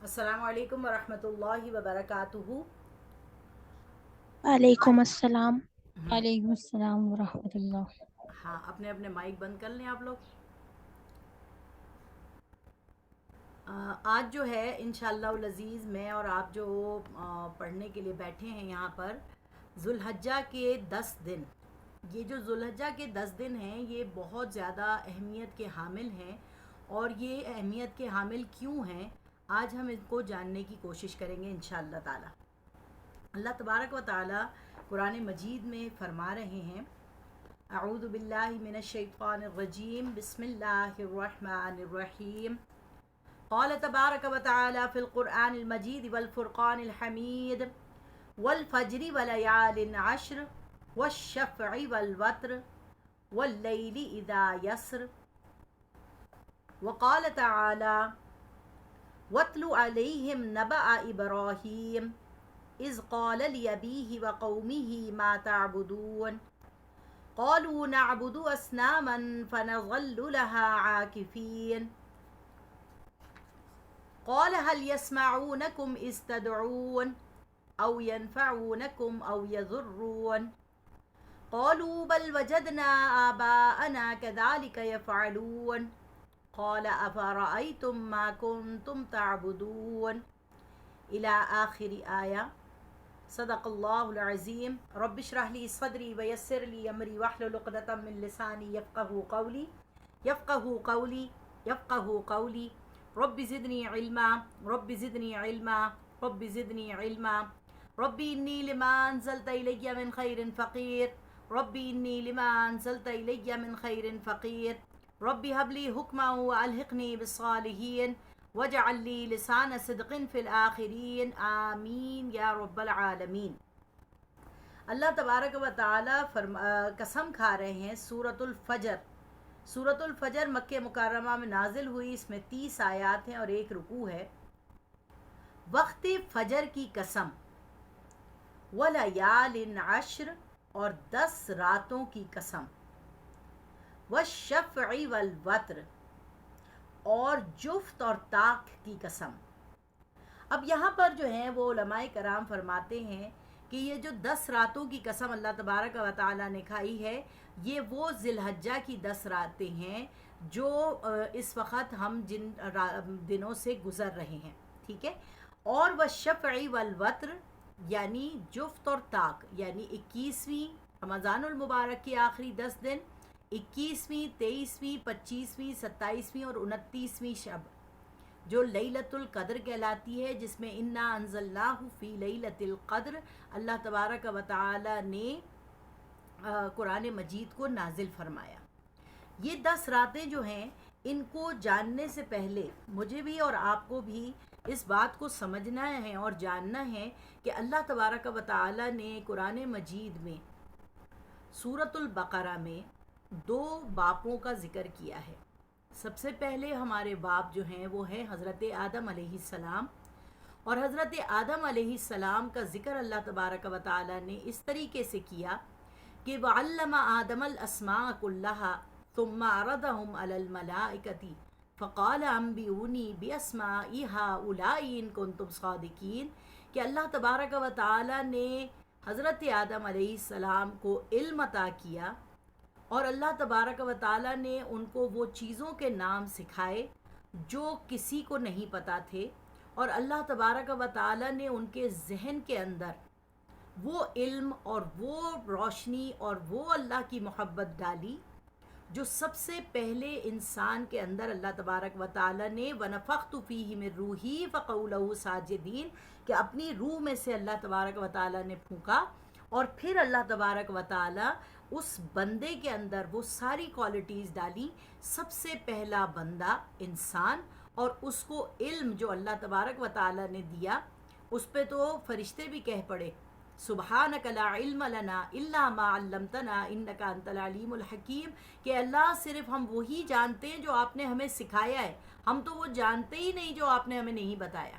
السلام علیکم ورحمۃ اللہ وبرکاتہ۔ وعلیکم السلام۔ وعلیکم السلام ورحمۃ اللہ۔ ہاں، اپنے اپنے مائک بند کر لیں آپ لوگ۔ آج جو ہے انشاءاللہ العزیز میں اور آپ جو پڑھنے کے لیے بیٹھے ہیں یہاں پر ذوالحجہ کے 10 دن، یہ جو ذوالحجہ کے 10 دن ہیں یہ بہت زیادہ اہمیت کے حامل ہیں، اور یہ اہمیت کے حامل کیوں ہیں آج ہم ان کو جاننے کی کوشش کریں گے انشاءاللہ تعالی۔ اللہ تبارک و تعالی قرآن مجید میں فرما رہے ہیں، اعوذ باللہ من الشیطان الرجیم، بسم اللہ الرحمن الرحیم۔ قال تبارک و تعالی فی القرآن المجید والفرقان الحمید، والفجر وليال عشر، والشفع والوتر، واللیل اذا یسر۔ وقال تعالی واتل علیہم نبأ ابراہیم اذ قال لأبیہ وقومہ ما تعبدون قالوا نعبد اصناما فنظل لها عاکفین قال هل يسمعونكم اذ تدعون او ينفعونكم او يضرون قالوا بل وجدنا آباءنا كذلك يفعلون قال افرأيتم ما كنتم تعبدون الى آخر آیہ۔ صدق اللہ العظیم۔ رب اشرح لی صدری ویسر لی امری واحلل عقدۃ من لسانی یفقہوا قولی یفقہوا قولی یفقہوا قولی۔ رب زدنی علما، رب زدنی علما، رب زدنی علما۔ ربی انی لما انزلت الی من خیر فقیر، ربی انی لما انزلت الی من خیر فقیر۔ ربی هب لی حکما والحقنی بالصالحین، وجعل لی لسان صدق فی الآخرین، آمین یا رب العالمین۔ اللہ تبارک و تعالی قسم کھا رہے ہیں سورۃ الفجر۔ سورۃ الفجر مکہ مکرمہ میں نازل ہوئی، اس میں 30 آیات ہیں اور ایک رکوع ہے۔ وقت فجر کی قسم، ولیال عشر، اور 10 راتوں کی قسم، والشفع والوتر، اور جفت اور طاق کی قسم۔ اب یہاں پر جو ہیں وہ علماء کرام فرماتے ہیں کہ یہ جو 10 راتوں کی قسم اللہ تبارک و تعالیٰ نے کھائی ہے، یہ وہ ذی الحجہ کی 10 راتیں ہیں جو اس وقت ہم جن دنوں سے گزر رہے ہیں، ٹھیک ہے۔ اور والشفع والوتر یعنی جفت اور طاق، یعنی 21ویں رمضان المبارک کی آخری 10 دن، 21ویں، 23ویں، 25ویں، 27ویں اور 29ویں شب جو لیلۃ القدر کہلاتی ہے، جس میں انا انزلناہ فی لیلۃ القدر اللہ تبارک و تعالی نے قرآن مجید کو نازل فرمایا۔ یہ 10 راتیں جو ہیں ان کو جاننے سے پہلے مجھے بھی اور آپ کو بھی اس بات کو سمجھنا ہے اور جاننا ہے کہ اللہ تبارک و تعالی نے قرآن مجید میں سورۃ البقرہ میں 2 باپوں کا ذکر کیا ہے۔ سب سے پہلے ہمارے باپ جو ہیں وہ ہیں حضرت آدم علیہ السلام، اور حضرت آدم علیہ السلام کا ذکر اللہ تبارک و تعالی نے اس طریقے سے کیا کہ وَعَلَّمَ آدَمَ الْأَسْمَاءَ كُلَّهَا ثُمَّ عَرَضَهُمْ عَلَى الْمَلَائِكَةِ فَقَالَ أَنْبِئُونِي بِأَسْمَاءِ هَؤُلَاءِ إِن كُنتُمْ صَادِقِينَ، کہ اللہ تبارک و تعالی نے حضرت آدم علیہ السلام کو علم عطا کیا، اور اللہ تبارک و تعالی نے ان کو وہ چیزوں کے نام سکھائے جو کسی کو نہیں پتہ تھے، اور اللہ تبارک و تعالی نے ان کے ذہن کے اندر وہ علم اور وہ روشنی اور وہ اللہ کی محبت ڈالی جو سب سے پہلے انسان کے اندر اللہ تبارک و تعالی نے وَنَفَخْتُ فِيهِ مِن رُوحِي فَقَعُوا لَهُ سَاجِدِينَ، کہ اپنی روح میں سے اللہ تبارک و تعالی نے پھونکا، اور پھر اللہ تبارک و تعالی اس بندے کے اندر وہ ساری کوالٹیز ڈالی۔ سب سے پہلا بندہ انسان، اور اس کو علم جو اللہ تبارک و تعالی نے دیا، اس پہ تو فرشتے بھی کہہ پڑے سبحانک لا علم لنا الا ما علمتنا انک انت العلیم الحکیم، کہ اللہ صرف ہم وہی جانتے ہیں جو آپ نے ہمیں سکھایا ہے، ہم تو وہ جانتے ہی نہیں جو آپ نے ہمیں نہیں بتایا۔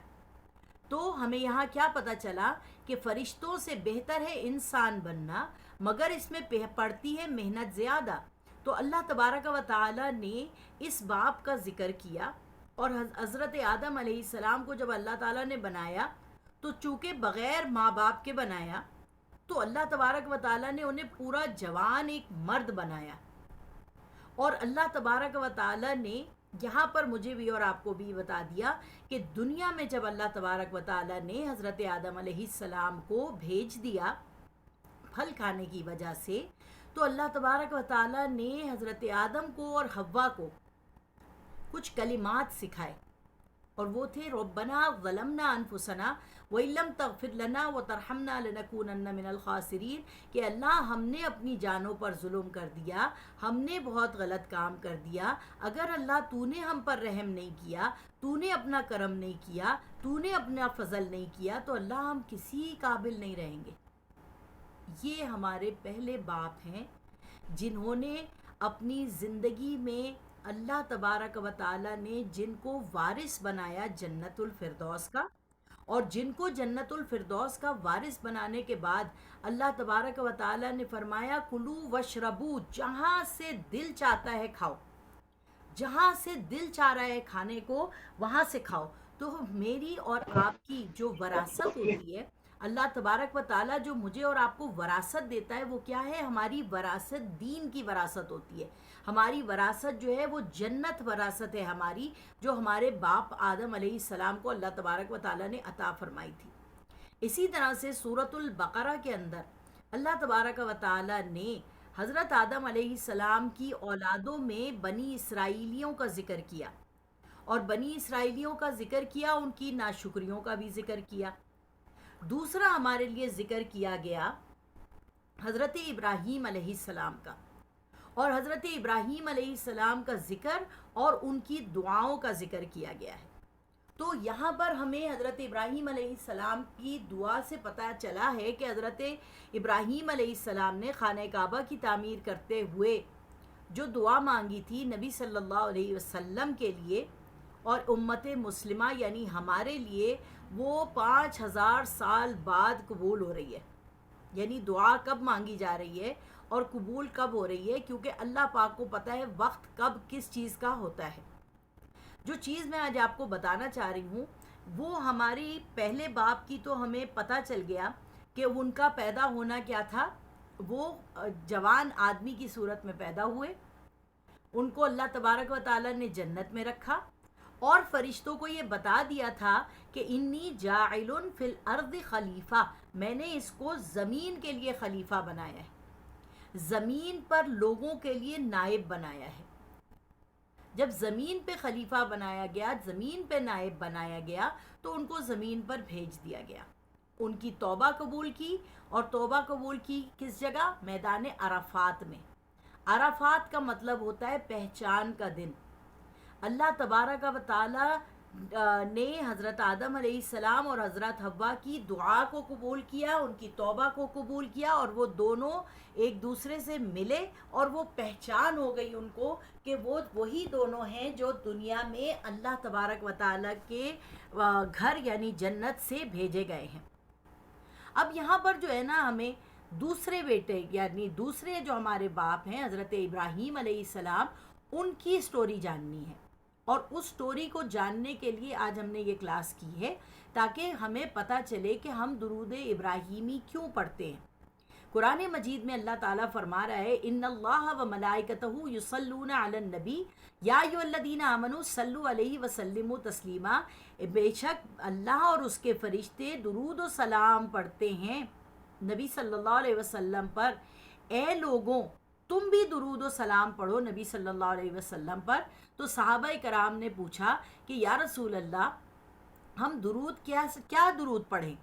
تو ہمیں یہاں کیا پتہ چلا کہ فرشتوں سے بہتر ہے انسان بننا، مگر اس میں پڑتی ہے محنت زیادہ۔ تو اللہ تبارک و تعالی نے اس باب کا ذکر کیا اور حضرت آدم علیہ السلام کو جب اللہ تعالیٰ نے بنایا تو چونکہ بغیر ماں باپ کے بنایا، تو اللہ تبارک و تعالیٰ نے انہیں پورا جوان ایک مرد بنایا. اور اللہ تبارک و تعالیٰ نے یہاں پر مجھے بھی اور آپ کو بھی بتا دیا کہ دنیا میں جب اللہ تبارک و تعالیٰ نے حضرت آدم علیہ السلام کو بھیج دیا پھل کھانے کی وجہ سے، تو اللہ تبارک و تعالیٰ نے حضرت آدم کو اور حوا کو کچھ کلمات سکھائے، اور وہ تھے ربنا ظلمنا انفسنا وَإِن لَّمْ تَغْفِرْ لَنَا وَتَرْحَمْنَا لَنَكُونَنَّ مِنَ الْخَاسِرِينَ، کہ اللہ ہم نے اپنی جانوں پر ظلم کر دیا، ہم نے بہت غلط کام کر دیا، اگر اللہ تو نے ہم پر رحم نہیں کیا، تو نے اپنا کرم نہیں کیا، تو نے اپنا فضل نہیں کیا، تو اللہ ہم کسی قابل نہیں رہیں گے. یہ ہمارے پہلے باپ ہیں جنہوں نے اپنی زندگی میں اللہ تبارک و تعالیٰ نے جن کو وارث بنایا جنت الفردوس کا، اور جن کو جنت الفردوس کا وارث بنانے کے بعد اللہ تبارک و تعالیٰ نے فرمایا کلو وشربو، جہاں سے دل چاہتا ہے کھاؤ، جہاں سے دل چاہ رہا ہے کھانے کو وہاں سے کھاؤ. تو میری اور آپ کی جو وراثت ہوتی ہے، اللہ تبارک و تعالیٰ جو مجھے اور آپ کو وراثت دیتا ہے وہ کیا ہے؟ ہماری وراثت دین کی وراثت ہوتی ہے. ہماری وراثت جو ہے وہ جنت وراثت ہے ہماری، جو ہمارے باپ آدم علیہ السلام کو اللہ تبارک و تعالیٰ نے عطا فرمائی تھی. اسی طرح سے سورۃ البقرہ کے اندر اللہ تبارک و تعالیٰ نے حضرت آدم علیہ السلام کی اولادوں میں بنی اسرائیلیوں کا ذکر کیا، اور بنی اسرائیلیوں کا ذکر کیا، ان کی ناشکریوں کا بھی ذکر کیا. دوسرا ہمارے لیے ذکر کیا گیا حضرت ابراہیم علیہ السلام کا، اور حضرت ابراہیم علیہ السلام کا ذکر اور ان کی دعاؤں کا ذکر کیا گیا ہے. تو یہاں پر ہمیں حضرت ابراہیم علیہ السلام کی دعا سے پتہ چلا ہے کہ حضرت ابراہیم علیہ السلام نے خانہ کعبہ کی تعمیر کرتے ہوئے جو دعا مانگی تھی نبی صلی اللہ علیہ وسلم کے لیے اور امت مسلمہ یعنی ہمارے لیے، وہ 5000 سال بعد قبول ہو رہی ہے. یعنی دعا کب مانگی جا رہی ہے اور قبول کب ہو رہی ہے، کیونکہ اللہ پاک کو پتہ ہے وقت کب کس چیز کا ہوتا ہے. جو چیز میں آج آپ کو بتانا چاہ رہی ہوں وہ ہماری پہلے باپ کی تو ہمیں پتہ چل گیا کہ ان کا پیدا ہونا کیا تھا. وہ جوان آدمی کی صورت میں پیدا ہوئے، ان کو اللہ تبارک و تعالیٰ نے جنت میں رکھا، اور فرشتوں کو یہ بتا دیا تھا کہ انی جاعل فی الارض خلیفہ، میں نے اس کو زمین کے لیے خلیفہ بنایا ہے، زمین پر لوگوں کے لیے نائب بنایا ہے. جب زمین پہ خلیفہ بنایا گیا، زمین پہ نائب بنایا گیا، تو ان کو زمین پر بھیج دیا گیا. ان کی توبہ قبول کی، اور توبہ قبول کی کس جگہ؟ میدان عرفات میں. عرفات کا مطلب ہوتا ہے پہچان کا دن. اللہ تبارک و تعالیٰ نے حضرت آدم علیہ السلام اور حضرت حوا کی دعا کو قبول کیا، ان کی توبہ کو قبول کیا، اور وہ دونوں ایک دوسرے سے ملے، اور وہ پہچان ہو گئی ان کو کہ وہ وہی دونوں ہیں جو دنیا میں اللہ تبارک و تعالیٰ کے گھر یعنی جنت سے بھیجے گئے ہیں. اب یہاں پر جو ہے نا ہمیں دوسرے بیٹے یعنی دوسرے جو ہمارے باپ ہیں حضرت ابراہیم علیہ السلام، ان کی سٹوری جاننی ہے. اور اس سٹوری کو جاننے کے لیے آج ہم نے یہ کلاس کی ہے تاکہ ہمیں پتہ چلے کہ ہم درود ابراہیمی کیوں پڑھتے ہیں. قرآن مجید میں اللہ تعالیٰ فرما رہا ہے ان اللہ و ملائکتہ یصلون علی النبی یا ایھا الذین آمنوا صلوا علیہ وسلموا تسلیما، بے شک اللہ اور اس کے فرشتے درود و سلام پڑھتے ہیں نبی صلی اللہ علیہ وسلم پر. اے لوگوں تم بھی درود و سلام پڑھو نبی صلی اللہ علیہ وسلم پر. تو صحابہ کرام نے پوچھا کہ یا رسول اللہ ہم درود کیا درود پڑھیں؟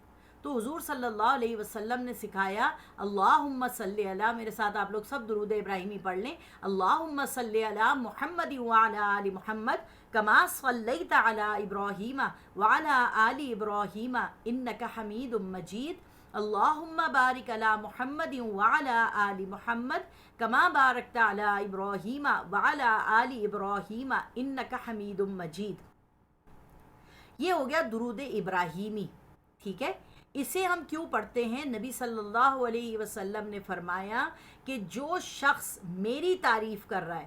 تو حضور صلی اللہ علیہ وسلم نے سکھایا اللہم صلی علی، میرے ساتھ آپ لوگ سب درود ابراہیمی پڑھ لیں، اللہم صلی علی محمد وعلی آل محمد کما صلیت علی ابراہیم وعلی آل ابراہیم انک حمید مجید، اللہم بارک علی محمد وعلی آل محمد کما بارکت علی ابراہیم وعلی آل ابراہیم انک حمید مجید. یہ ہو گیا درود ابراہیمی. ٹھیک ہے، اسے ہم کیوں پڑھتے ہیں؟ نبی صلی اللہ علیہ وسلم نے فرمایا کہ جو شخص میری تعریف کر رہا ہے،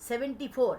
74।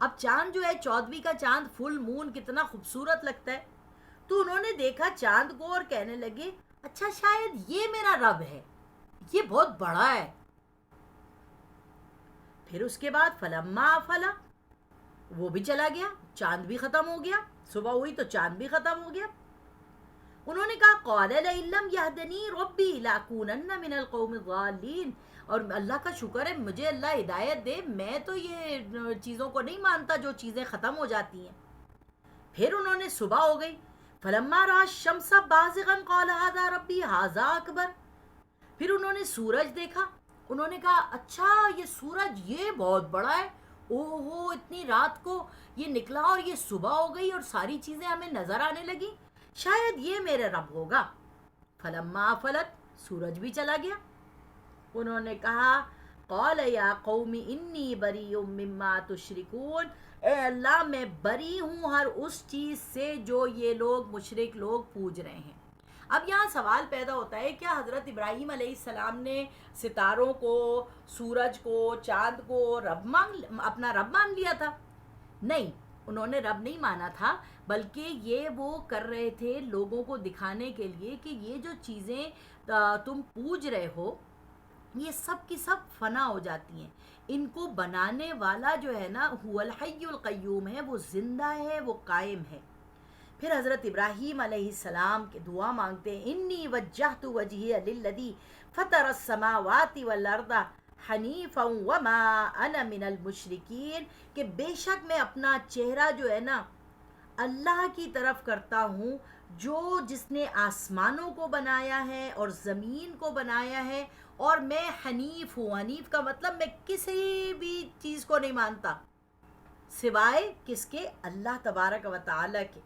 اب چاند جو ہے 14ویں کا چاند فل مون کتنا خوبصورت لگتا ہے. تو انہوں نے دیکھا چاند کو اور کہنے لگے اچھا شاید یہ میرا رب ہے, یہ بہت بڑا ہے. پھر اس کے بعد فلما فلا, وہ بھی چلا گیا, چاند بھی ختم ہو گیا, صبح ہوئی تو چاند بھی ختم ہو گیا. انہوں نے کہا قال لئن لم یهدنی ربی لاکونن من القوم الضالین, اور اللہ کا شکر ہے مجھے اللہ ہدایت دے, میں تو یہ چیزوں کو نہیں مانتا جو چیزیں ختم ہو جاتی ہیں. پھر انہوں نے صبح ہو گئی, فلما رأى الشمس بازغا قال هذا ربی هذا اکبر. پھر انہوں نے سورج دیکھا, انہوں نے کہا اچھا یہ سورج یہ بہت بڑا ہے, او ہو اتنی رات کو یہ نکلا اور یہ صبح ہو گئی اور ساری چیزیں ہمیں نظر آنے لگی, شاید یہ میرے رب ہوگا. فلما فلت, سورج بھی چلا گیا. انہوں نے کہا قال یا قوم انی بریء مما تشرکون, اے اللہ میں بری ہوں ہر اس چیز سے جو یہ لوگ مشرک لوگ پوج رہے ہیں. اب یہاں سوال پیدا ہوتا ہے کیا حضرت ابراہیم علیہ السلام نے ستاروں کو, سورج کو, چاند کو اپنا رب مان لیا تھا؟ نہیں, انہوں نے رب نہیں مانا تھا, بلکہ یہ وہ کر رہے تھے لوگوں کو دکھانے کے لیے کہ یہ جو چیزیں تم پوج رہے ہو یہ سب کی سب فنا ہو جاتی ہیں, ان کو بنانے والا جو ہے نا هو الحی القیوم ہے, وہ زندہ ہے, وہ قائم ہے. پھر حضرت ابراہیم علیہ السلام کے دعا مانگتے ہیں انی وجہت وجہی للذی فطر السماوات والارض حنیفا وما انا من المشرکین, کہ بے شک میں اپنا چہرہ جو ہے نا اللہ کی طرف کرتا ہوں جس نے آسمانوں کو بنایا ہے اور زمین کو بنایا ہے, اور میں حنیف ہوں. حنیف کا مطلب میں کسی بھی چیز کو نہیں مانتا سوائے کس کے؟ اللہ تبارک و تعالی کے.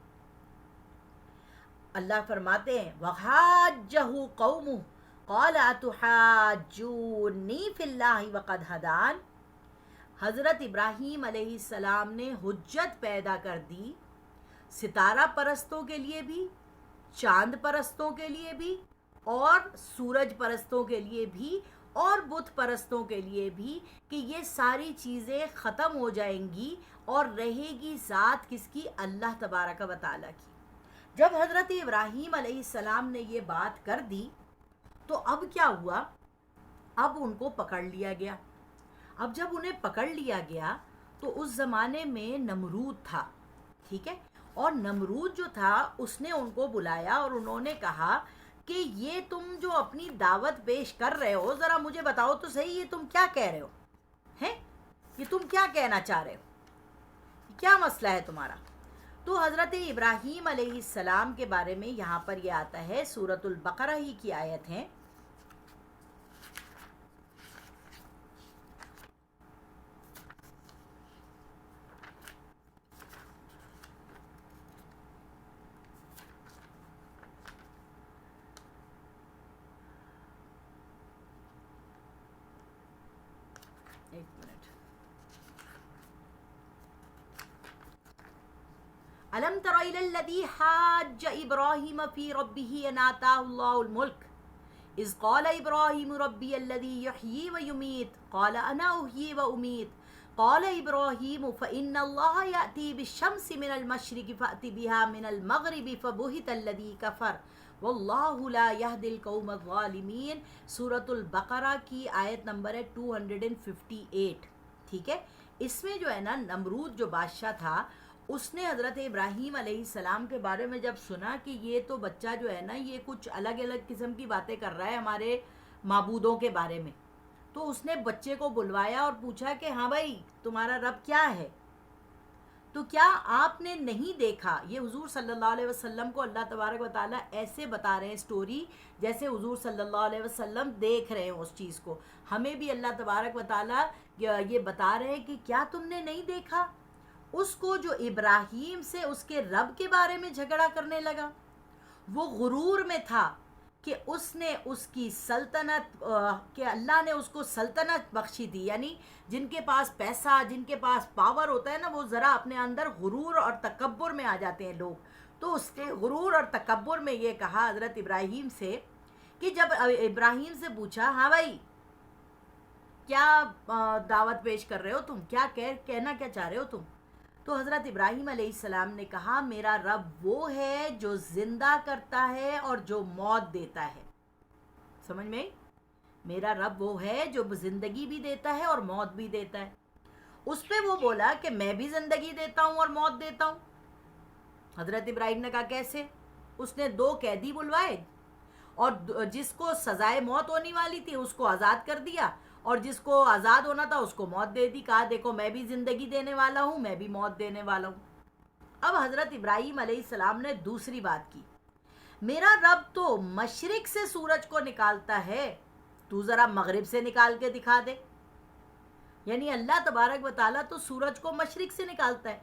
اللہ فرماتے ہیں وَحَاجَّهُ قَوْمُهُ قَالَ أَتُحَاجُّونِّي فِي اللَّهِ وَقَدْ هَدَانِ. حضرت ابراہیم علیہ السلام نے حجت پیدا کر دی ستارہ پرستوں کے لیے بھی, چاند پرستوں کے لیے بھی, اور سورج پرستوں کے لیے بھی, اور بت پرستوں کے لیے بھی, کہ یہ ساری چیزیں ختم ہو جائیں گی اور رہے گی ذات کس کی؟ اللہ تبارک و تعالیٰ کی. جب حضرت ابراہیم علیہ السلام نے یہ بات کر دی تو اب کیا ہوا؟ اب ان کو پکڑ لیا گیا. اب جب انہیں پکڑ لیا گیا تو اس زمانے میں نمرود تھا, ٹھیک ہے, اور نمرود جو تھا اس نے ان کو بلایا اور انہوں نے کہا کہ یہ تم جو اپنی دعوت پیش کر رہے ہو ذرا مجھے بتاؤ تو صحیح, یہ تم کیا کہہ رہے ہو ہیں, یہ تم کیا کہنا چاہ رہے ہو, کیا مسئلہ ہے تمہارا؟ تو حضرت ابراہیم علیہ السلام کے بارے میں یہاں پر یہ آتا ہے, سورۃ البقرہ ہی کی آیت ہے, ایک منٹ, الم تر الی الذی حاج ابراہیم فی ربہ ان آتاہ اللہ الملک اذ قال ابراہیم ربی الذی یحیی ویمیت قال انا احیی وامیت قال ابراہیم فإن اللہ یأتی بالشمس من المشرق فأت بها من المغرب فبہت الذی کفر واللہ لا یہدی القوم الظالمین. سورۃ البقرہ کی آیت نمبر ہے 258, ٹھیک ہے. اس میں جو ہے نا نمرود جو بادشاہ تھا اس نے حضرت ابراہیم علیہ السلام کے بارے میں جب سنا کہ یہ تو بچہ جو ہے نا یہ کچھ الگ الگ قسم کی باتیں کر رہا ہے ہمارے معبودوں کے بارے میں, تو اس نے بچے کو بلوایا اور پوچھا کہ ہاں بھائی تمہارا رب کیا ہے؟ تو کیا آپ نے نہیں دیکھا؟ یہ حضور صلی اللہ علیہ وسلم کو اللہ تبارک و تعالیٰ ایسے بتا رہے ہیں اسٹوری جیسے حضور صلی اللہ علیہ وسلم دیکھ رہے ہیں اس چیز کو. ہمیں بھی اللہ تبارک و تعالیٰ یہ بتا رہے ہیں کہ کیا تم نے نہیں دیکھا اس کو جو ابراہیم سے اس کے رب کے بارے میں جھگڑا کرنے لگا؟ وہ غرور میں تھا کہ اس نے اس کی سلطنت, کہ اللہ نے اس کو سلطنت بخشی تھی, یعنی جن کے پاس پیسہ, جن کے پاس پاور ہوتا ہے نا, وہ ذرا اپنے اندر غرور اور تکبر میں آ جاتے ہیں لوگ. تو اس نے غرور اور تکبر میں یہ کہا حضرت ابراہیم سے کہ جب ابراہیم سے پوچھا ہاں بھائی کیا دعوت پیش کر رہے ہو تم, کیا کہنا کیا چاہ رہے ہو تم, تو حضرت ابراہیم علیہ السلام نے کہا میرا رب وہ ہے جو زندہ کرتا ہے اور جو موت دیتا ہے. سمجھ میں؟ میرا رب وہ ہے جو زندگی بھی دیتا ہے اور موت بھی دیتا ہے. اس پہ وہ بولا کہ میں بھی زندگی دیتا ہوں اور موت دیتا ہوں. حضرت ابراہیم نے کہا کیسے؟ اس نے 2 قیدی بلوائے اور جس کو سزائے موت ہونے والی تھی اس کو آزاد کر دیا اور جس کو آزاد ہونا تھا اس کو موت دے دی. کہا دیکھو میں بھی زندگی دینے والا ہوں میں بھی موت دینے والا ہوں. اب حضرت ابراہیم علیہ السلام نے دوسری بات کی, میرا رب تو مشرق سے سورج کو نکالتا ہے, تو ذرا مغرب سے نکال کے دکھا دے. یعنی اللہ تبارک و تعالیٰ تو سورج کو مشرق سے نکالتا ہے.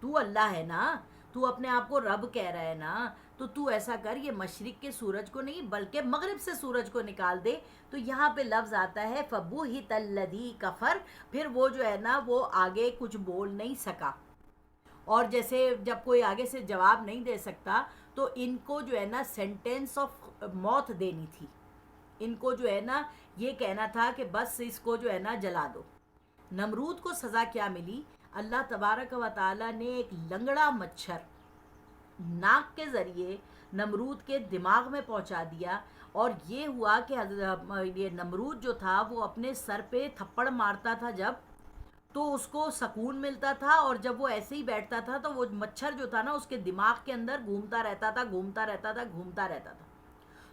تو اللہ ہے نا, تو اپنے آپ کو رب کہہ رہا ہے نا, تو ایسا کر یہ مشرق کے سورج کو نہیں بلکہ مغرب سے سورج کو نکال دے. تو یہاں پہ لفظ آتا ہے فَبُهِتَ الَّذِي کفر, پھر وہ جو ہے نا وہ آگے کچھ بول نہیں سکا. اور جیسے جب کوئی آگے سے جواب نہیں دے سکتا تو ان کو جو ہے نا سینٹینس آف موت دینی تھی. ان کو جو ہے نا یہ کہنا تھا کہ بس اس کو جو ہے نا جلا دو. نمرود کو سزا کیا ملی؟ اللہ تبارک و تعالیٰ نے ایک لنگڑا مچھر ناک کے ذریعے نمرود کے دماغ میں پہنچا دیا, اور یہ ہوا کہ یہ نمرود جو تھا وہ اپنے سر پہ تھپڑ مارتا تھا جب, تو اس کو سکون ملتا تھا, اور جب وہ ایسے ہی بیٹھتا تھا تو وہ مچھر جو تھا نا اس کے دماغ کے اندر گھومتا رہتا تھا گھومتا رہتا تھا گھومتا رہتا تھا.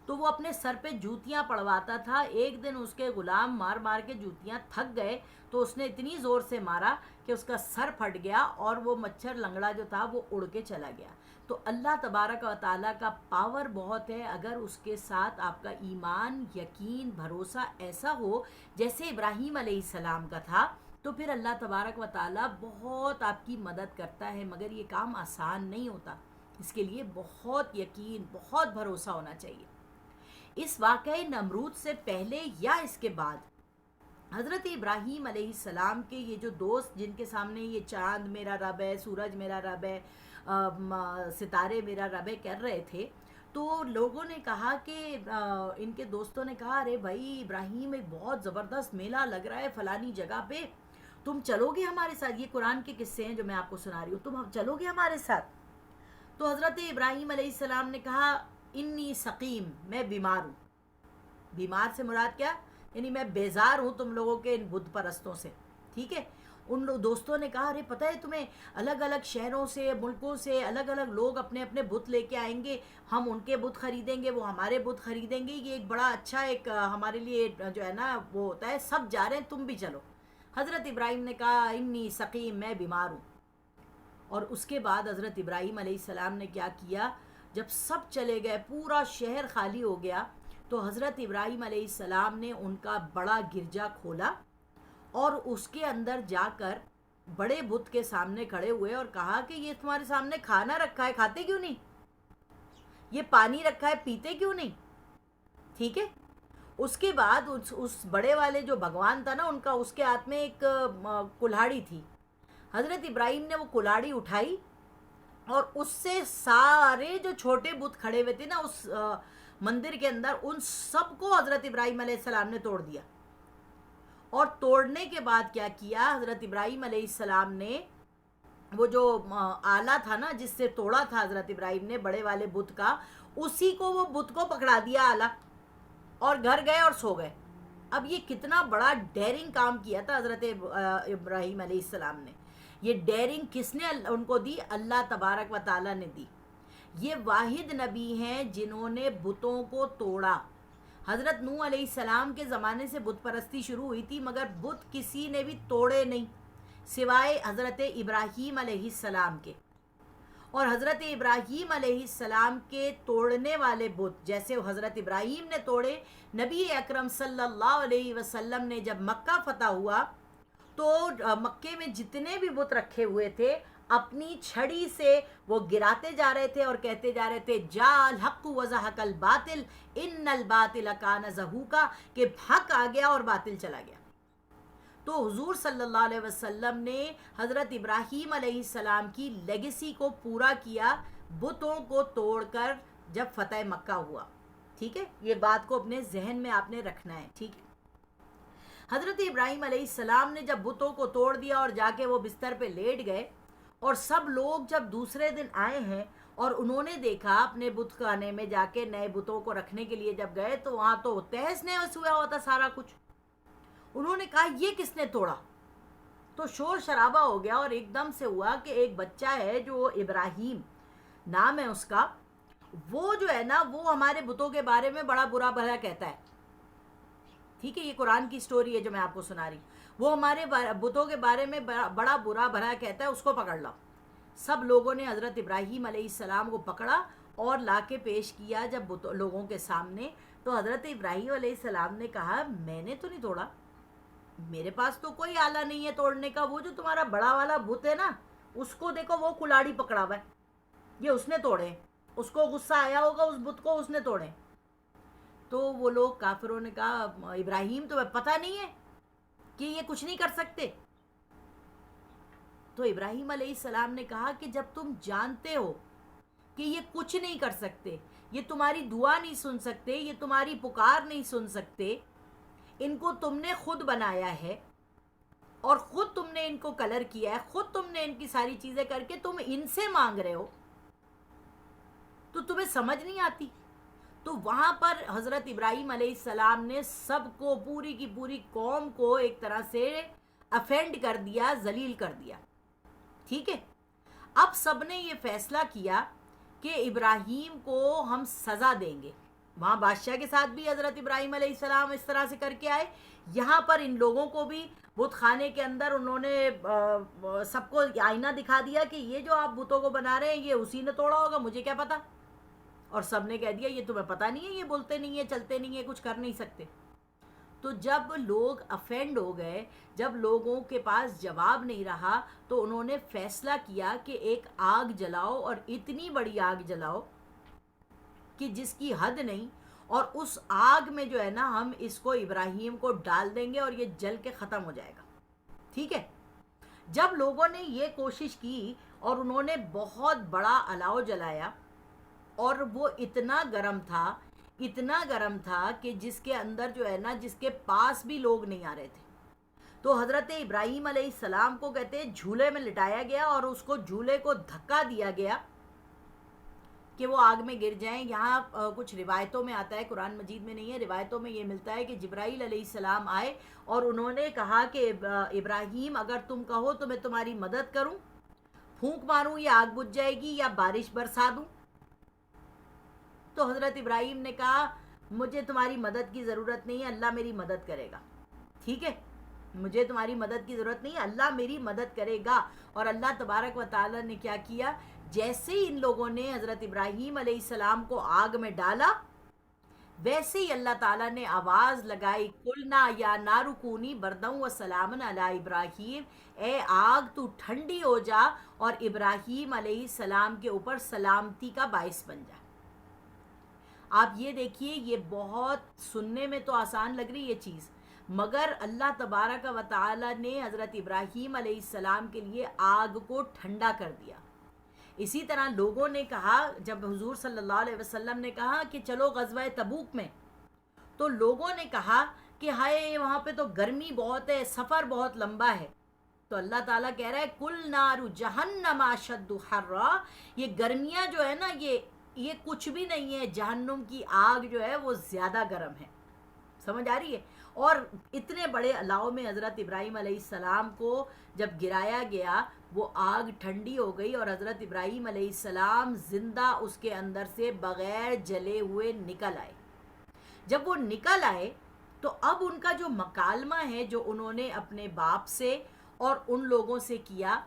تو وہ اپنے سر پہ جوتیاں پڑواتا تھا. ایک دن اس کے غلام مار مار کے جوتیاں تھک گئے تو اس نے اتنی زور سے مارا کہ اس کا سر پھٹ گیا اور وہ مچھر لنگڑا جو تھا وہ اڑ کے چلا گیا. تو اللہ تبارک و تعالیٰ کا پاور بہت ہے, اگر اس کے ساتھ آپ کا ایمان, یقین, بھروسہ ایسا ہو جیسے ابراہیم علیہ السلام کا تھا, تو پھر اللہ تبارک و تعالیٰ بہت آپ کی مدد کرتا ہے. مگر یہ کام آسان نہیں ہوتا, اس کے لیے بہت یقین, بہت بھروسہ ہونا چاہیے. اس واقعہ نمرود سے پہلے یا اس کے بعد حضرت ابراہیم علیہ السلام کے یہ جو دوست جن کے سامنے یہ چاند میرا رب ہے, سورج میرا رب ہے, ستارے میرا رب ہے کر رہے تھے, تو لوگوں نے کہا کہ ان کے دوستوں نے کہا ارے بھائی ابراہیم ایک بہت زبردست میلہ لگ رہا ہے فلانی جگہ پہ, تم چلو گے ہمارے ساتھ؟ یہ قرآن کے قصے ہیں جو میں آپ کو سنا رہی ہوں, تم چلو گے ہمارے ساتھ؟ تو حضرت ابراہیم علیہ السلام نے کہا انی سقیم, میں بیمار ہوں. بیمار سے مراد کیا؟ یعنی میں بیزار ہوں تم لوگوں کے ان بت پرستوں سے. ٹھیک ہے. ان دوستوں نے کہا ارے پتہ ہے تمہیں الگ الگ شہروں سے, ملکوں سے الگ الگ لوگ اپنے اپنے بت لے کے آئیں گے, ہم ان کے بت خریدیں گے, وہ ہمارے بت خریدیں گے, یہ ایک بڑا اچھا ایک ہمارے لیے جو ہے نا وہ ہوتا ہے, سب جا رہے ہیں تم بھی چلو. حضرت ابراہیم نے کہا انی سقیم, میں بیمار ہوں. اور اس کے بعد حضرت ابراہیم علیہ السلام نے کیا کیا, جب سب چلے گئے, پورا شہر خالی ہو گیا, تو حضرت ابراہیم علیہ السلام نے ان کا بڑا گرجا کھولا اور اس کے اندر جا کر بڑے بت کے سامنے کھڑے ہوئے اور کہا کہ یہ تمہارے سامنے کھانا رکھا ہے, کھاتے کیوں نہیں؟ یہ پانی رکھا ہے, پیتے کیوں نہیں؟ ٹھیک ہے. اس کے بعد اس بڑے والے جو بھگوان تھا نا ان کا, اس کے ہاتھ میں ایک کلہاڑی تھی. حضرت ابراہیم نے وہ کلہاڑی اٹھائی اور اس سے سارے جو چھوٹے بت کھڑے ہوئے تھے نا اس مندر کے اندر, ان سب کو حضرت ابراہیم علیہ السلام نے توڑ دیا. اور توڑنے کے بعد کیا کیا, حضرت ابراہیم علیہ السلام نے وہ جو آلہ تھا نا جس سے توڑا تھا حضرت ابراہیم نے بڑے والے بت کا, اسی کو وہ بت کو پکڑا دیا آلہ, اور گھر گئے اور سو گئے. اب یہ کتنا بڑا ڈیرنگ کام کیا تھا حضرت ابراہیم علیہ السلام نے. یہ ڈیرنگ کس نے ان کو دی؟ اللہ تبارک و تعالیٰ نے دی. یہ واحد نبی ہیں جنہوں نے بتوں کو توڑا. حضرت نوح علیہ السلام کے زمانے سے بت پرستی شروع ہوئی تھی, مگر بت کسی نے بھی توڑے نہیں سوائے حضرت ابراہیم علیہ السلام کے. اور حضرت ابراہیم علیہ السلام کے توڑنے والے بت جیسے حضرت ابراہیم نے توڑے, نبی اکرم صلی اللہ علیہ وسلم نے جب مکہ فتح ہوا تو مکے میں جتنے بھی بت رکھے ہوئے تھے اپنی چھڑی سے وہ گراتے جا رہے تھے اور کہتے جا رہے تھے جا الحق وزہق الباطل ان الباطل کان زہوقا, کہ حق آ گیا اور باطل چلا گیا. تو حضور صلی اللہ علیہ وسلم نے حضرت ابراہیم علیہ السلام کی لیگیسی کو پورا کیا بتوں کو توڑ کر جب فتح مکہ ہوا. ٹھیک ہے, یہ بات کو اپنے ذہن میں آپ نے رکھنا ہے. ٹھیک ہے. حضرت ابراہیم علیہ السلام نے جب بتوں کو توڑ دیا اور جا کے وہ بستر پہ لیٹ گئے، اور سب لوگ جب دوسرے دن آئے ہیں اور انہوں نے دیکھا اپنے بت خانے میں جا کے نئے بتوں کو رکھنے کے لیے جب گئے تو وہاں تو تہس نہس ہوا ہوتا سارا کچھ. انہوں نے کہا یہ کس نے توڑا؟ تو شور شرابہ ہو گیا، اور ایک دم سے ہوا کہ ایک بچہ ہے جو ابراہیم نام ہے اس کا، وہ جو ہے نا وہ ہمارے بتوں کے بارے میں بڑا برا بھلا کہتا ہے. ٹھیک ہے، یہ قرآن کی سٹوری ہے جو میں آپ کو سنا رہی. وہ ہمارے بتوں کے بارے میں بڑا برا بھلا کہتا ہے، اس کو پکڑ لاؤ. سب لوگوں نے حضرت ابراہیم علیہ السلام کو پکڑا اور لا کے پیش کیا جب لوگوں کے سامنے. تو حضرت ابراہیم علیہ السلام نے کہا میں نے تو نہیں توڑا، میرے پاس تو کوئی آلہ نہیں ہے توڑنے کا. وہ جو تمہارا بڑا والا بت ہے نا، اس کو دیکھو وہ کلاڑی پکڑا ہوا ہے، یہ اس نے توڑے. اس کو غصہ آیا ہوگا اس بت کو، اس نے توڑے. تو وہ لوگ کافروں نے کہا ابراہیم تمہیں پتہ نہیں ہے کہ یہ کچھ نہیں کر سکتے؟ تو ابراہیم علیہ السلام نے کہا کہ جب تم جانتے ہو کہ یہ کچھ نہیں کر سکتے، یہ تمہاری دعا نہیں سن سکتے، یہ تمہاری پکار نہیں سن سکتے، ان کو تم نے خود بنایا ہے اور خود تم نے ان کو کلر کیا ہے، خود تم نے ان کی ساری چیزیں کر کے تم ان سے مانگ رہے ہو، تو تمہیں سمجھ نہیں آتی؟ تو وہاں پر حضرت ابراہیم علیہ السلام نے سب کو، پوری کی پوری قوم کو ایک طرح سے افینڈ کر دیا، ذلیل کر دیا. ٹھیک ہے، اب سب نے یہ فیصلہ کیا کہ ابراہیم کو ہم سزا دیں گے. وہاں بادشاہ کے ساتھ بھی حضرت ابراہیم علیہ السلام اس طرح سے کر کے آئے، یہاں پر ان لوگوں کو بھی بت خانے کے اندر انہوں نے سب کو آئینہ دکھا دیا کہ یہ جو آپ بتوں کو بنا رہے ہیں یہ اسی نے توڑا ہوگا، مجھے کیا پتا. اور سب نے کہہ دیا یہ تمہیں پتہ نہیں ہے، یہ بولتے نہیں ہیں، چلتے نہیں ہیں، کچھ کر نہیں سکتے. تو جب لوگ افینڈ ہو گئے، جب لوگوں کے پاس جواب نہیں رہا، تو انہوں نے فیصلہ کیا کہ ایک آگ جلاؤ، اور اتنی بڑی آگ جلاؤ کہ جس کی حد نہیں، اور اس آگ میں جو ہے نا ہم اس کو ابراہیم کو ڈال دیں گے اور یہ جل کے ختم ہو جائے گا. ٹھیک ہے، جب لوگوں نے یہ کوشش کی اور انہوں نے بہت بڑا الاؤ جلایا، اور وہ اتنا گرم تھا کہ جس کے اندر جو ہے نا جس کے پاس بھی لوگ نہیں آ رہے تھے. تو حضرت ابراہیم علیہ السلام کو کہتے ہیں جھولے میں لٹایا گیا اور اس کو جھولے کو دھکا دیا گیا کہ وہ آگ میں گر جائیں. یہاں کچھ روایتوں میں آتا ہے، قرآن مجید میں نہیں ہے، روایتوں میں یہ ملتا ہے کہ جبرائیل علیہ السلام آئے اور انہوں نے کہا کہ ابراہیم اگر تم کہو تو میں تمہاری مدد کروں، پھونک ماروں یہ آگ بجھ جائے گی، یا بارش برسا دوں. تو حضرت ابراہیم نے کہا مجھے تمہاری مدد کی ضرورت نہیں ہے، اللہ میری مدد کرے گا. ٹھیک ہے، مجھے تمہاری مدد کی ضرورت نہیں ہے، اللہ میری مدد کرے گا. اور اللہ تبارک و تعالی نے کیا کیا، جیسے ہی ان لوگوں نے حضرت ابراہیم علیہ السلام کو آگ میں ڈالا، ویسے ہی اللہ تعالیٰ نے آواز لگائی، قلنا یا نار کونی برداً و سلامن علی ابراہیم، اے آگ تو ٹھنڈی ہو جا اور ابراہیم علیہ السلام کے اوپر سلامتی کا باعث بن جا. آپ یہ دیکھیے، یہ بہت سننے میں تو آسان لگ رہی یہ چیز، مگر اللہ تبارک و تعالی نے حضرت ابراہیم علیہ السلام کے لیے آگ کو ٹھنڈا کر دیا. اسی طرح لوگوں نے کہا، جب حضور صلی اللہ علیہ وسلم نے کہا کہ چلو غزوہ تبوک میں، تو لوگوں نے کہا کہ ہائے وہاں پہ تو گرمی بہت ہے، سفر بہت لمبا ہے. تو اللہ تعالیٰ کہہ رہا ہے کل نار جہنم اشد حرا، یہ گرمیاں جو ہے نا یہ کچھ بھی نہیں ہے، جہنم کی آگ جو ہے وہ زیادہ گرم ہے. سمجھ آ رہی ہے؟ اور اتنے بڑے الاؤ میں حضرت ابراہیم علیہ السلام کو جب گرایا گیا، وہ آگ ٹھنڈی ہو گئی اور حضرت ابراہیم علیہ السلام زندہ اس کے اندر سے بغیر جلے ہوئے نکل آئے. جب وہ نکل آئے تو اب ان کا جو مکالمہ ہے جو انہوں نے اپنے باپ سے اور ان لوگوں سے کیا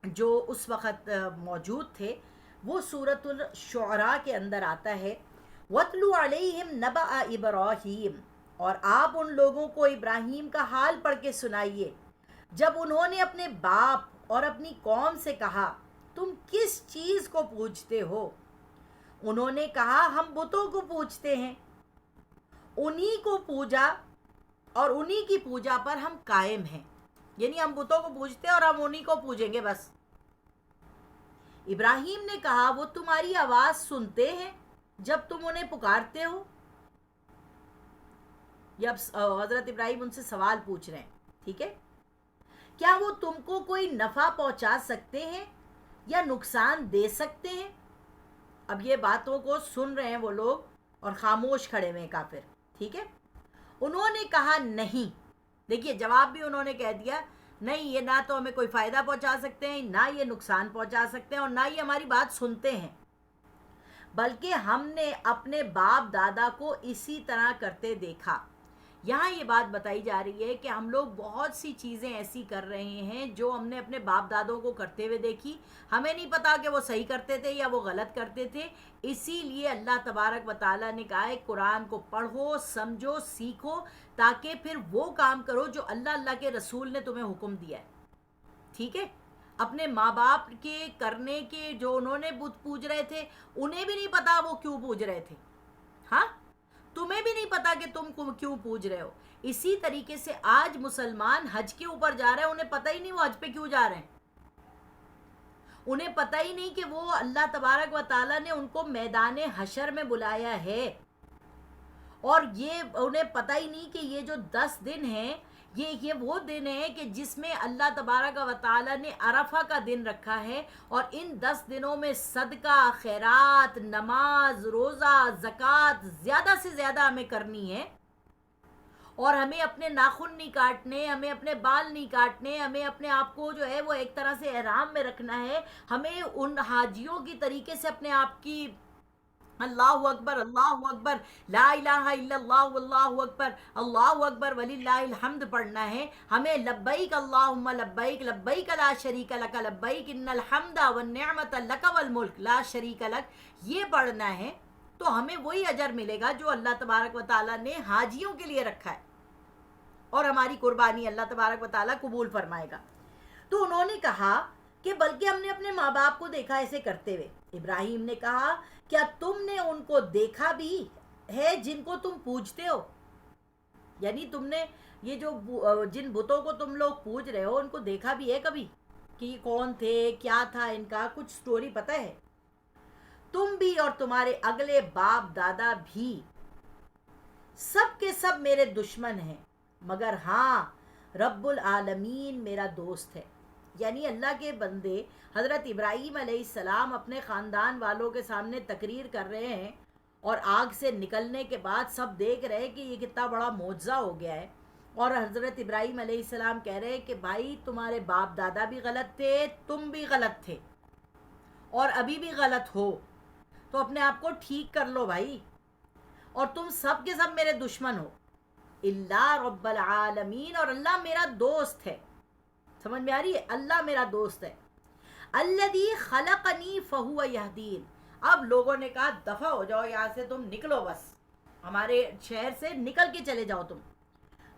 جو اس وقت موجود تھے، وہ سورۃ الشعراء کے اندر آتا ہے، وَاتْلُ عَلَيْهِمْ نَبَأَ إِبْرَاهِيمَ، اور آپ ان لوگوں کو ابراہیم کا حال پڑھ کے سنائیے جب انہوں نے اپنے باپ اور اپنی قوم سے کہا تم کس چیز کو پوجتے ہو؟ انہوں نے کہا ہم بتوں کو پوجتے ہیں، انہی کو پوجا اور انہی کی پوجا پر ہم قائم ہیں، یعنی ہم بتوں کو پوجتے ہیں اور ہم انہی کو پوجیں گے بس. ابراہیم نے کہا وہ تمہاری آواز سنتے ہیں جب تم انہیں پکارتے ہو، یہ اب حضرت ابراہیم ان سے سوال پوچھ رہے ہیں، ٹھیک ہے، کیا وہ تم کو کوئی نفع پہنچا سکتے ہیں یا نقصان دے سکتے ہیں؟ اب یہ باتوں کو سن رہے ہیں وہ لوگ اور خاموش کھڑے ہوئے ہیں کافر، ٹھیک ہے. انہوں نے کہا نہیں. دیکھیے جواب بھی انہوں نے کہہ دیا نہیں، یہ نہ تو ہمیں کوئی فائدہ پہنچا سکتے ہیں، نہ یہ نقصان پہنچا سکتے ہیں، اور نہ یہ ہماری بات سنتے ہیں، بلکہ ہم نے اپنے باپ دادا کو اسی طرح کرتے دیکھا. یہاں یہ بات بتائی جا رہی ہے کہ ہم لوگ بہت سی چیزیں ایسی کر رہے ہیں جو ہم نے اپنے باپ دادوں کو کرتے ہوئے دیکھی، ہمیں نہیں پتا کہ وہ صحیح کرتے تھے یا وہ غلط کرتے تھے. اسی لیے اللہ تبارک و تعالیٰ نے کہا ہے قرآن کو پڑھو، سمجھو، سیکھو، تاکہ پھر وہ کام کرو جو اللہ کے رسول نے تمہیں حکم دیا ہے. ٹھیک ہے، اپنے ماں باپ کے کرنے کے جو انہوں نے بت پوج رہے تھے انہیں بھی نہیں پتا وہ کیوں پوج رہے تھے. ہاں، تمہیں بھی نہیں پتا کہ تم کیوں پوج رہے ہو. اسی طریقے سے آج مسلمان حج کے اوپر جا رہے ہیں، انہیں پتہ ہی نہیں وہ حج پہ کیوں جا رہے ہیں، انہیں پتہ ہی نہیں کہ وہ اللہ تبارک و تعالیٰ نے ان کو میدان حشر میں بلایا ہے، اور یہ انہیں پتہ ہی نہیں کہ یہ جو 10 دن ہیں یہ وہ دن ہے کہ جس میں اللہ تبارک و تعالیٰ نے عرفہ کا دن رکھا ہے، اور ان 10 دنوں میں صدقہ، خیرات، نماز، روزہ، زکوٰۃ زیادہ سے زیادہ ہمیں کرنی ہے. اور ہمیں اپنے ناخن نہیں کاٹنے، ہمیں اپنے بال نہیں کاٹنے، ہمیں اپنے آپ کو جو ہے وہ ایک طرح سے احرام میں رکھنا ہے. ہمیں ان حاجیوں کی طریقے سے اپنے آپ کی اللہ اکبر، اللہ اکبر، لا الہ الا اللہ، واللہ اکبر، اللہ اکبر وللہ الحمد پڑھنا ہے. ہمیں لبیک اللہم لبیک، لبیک لا شریک لک لبیک، ان الحمد والنعمت لک والملک لا شریک لک، یہ پڑھنا ہے. تو ہمیں وہی اجر ملے گا جو اللہ تبارک و تعالیٰ نے حاجیوں کے لیے رکھا ہے، اور ہماری قربانی اللہ تبارک و تعالیٰ قبول فرمائے گا. تو انہوں نے کہا کہ بلکہ ہم نے اپنے ماں باپ کو دیکھا ایسے کرتے ہوئے. ابراہیم نے کہا کیا تم نے ان کو دیکھا بھی ہے جن کو تم پوجتے ہو؟ یعنی تم نے یہ جو جن بتوں کو تم لوگ پوج رہے ہو ان کو دیکھا بھی ہے کبھی کہ یہ کون تھے، کیا تھا ان کا، کچھ سٹوری پتہ ہے؟ تم بھی اور تمہارے اگلے باپ دادا بھی سب کے سب میرے دشمن ہیں، مگر ہاں رب العالمین میرا دوست ہے. یعنی اللہ کے بندے حضرت ابراہیم علیہ السلام اپنے خاندان والوں کے سامنے تقریر کر رہے ہیں، اور آگ سے نکلنے کے بعد سب دیکھ رہے ہیں کہ یہ کتنا بڑا معجزہ ہو گیا ہے. اور حضرت ابراہیم علیہ السلام کہہ رہے ہیں کہ بھائی تمہارے باپ دادا بھی غلط تھے، تم بھی غلط تھے، اور ابھی بھی غلط ہو، تو اپنے آپ کو ٹھیک کر لو بھائی، اور تم سب کے سب میرے دشمن ہو اللہ رب العالمین، اور اللہ میرا دوست ہے. سمجھ میں آ رہی ہے؟ اللہ میرا دوست ہے. الذی خلقنی فہو یہدین. اب لوگوں نے کہا دفع ہو جاؤ یہاں سے، تم نکلو، بس ہمارے شہر سے نکل کے چلے جاؤ تم.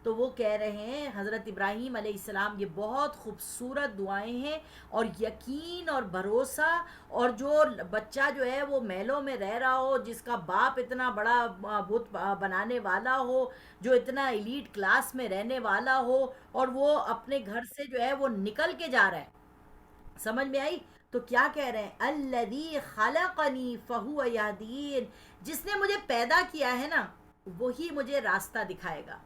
تو وہ کہہ رہے ہیں حضرت ابراہیم علیہ السلام، یہ بہت خوبصورت دعائیں ہیں، اور یقین اور بھروسہ، اور جو بچہ جو ہے وہ محلوں میں رہ رہا ہو، جس کا باپ اتنا بڑا بت بنانے والا ہو، جو اتنا ایلیٹ کلاس میں رہنے والا ہو، اور وہ اپنے گھر سے جو ہے وہ نکل کے جا رہا ہے. سمجھ میں آئی؟ تو کیا کہہ رہے ہیں؟ الذی خلقنی فہو یہدین، جس نے مجھے پیدا کیا ہے نا وہی مجھے راستہ دکھائے گا.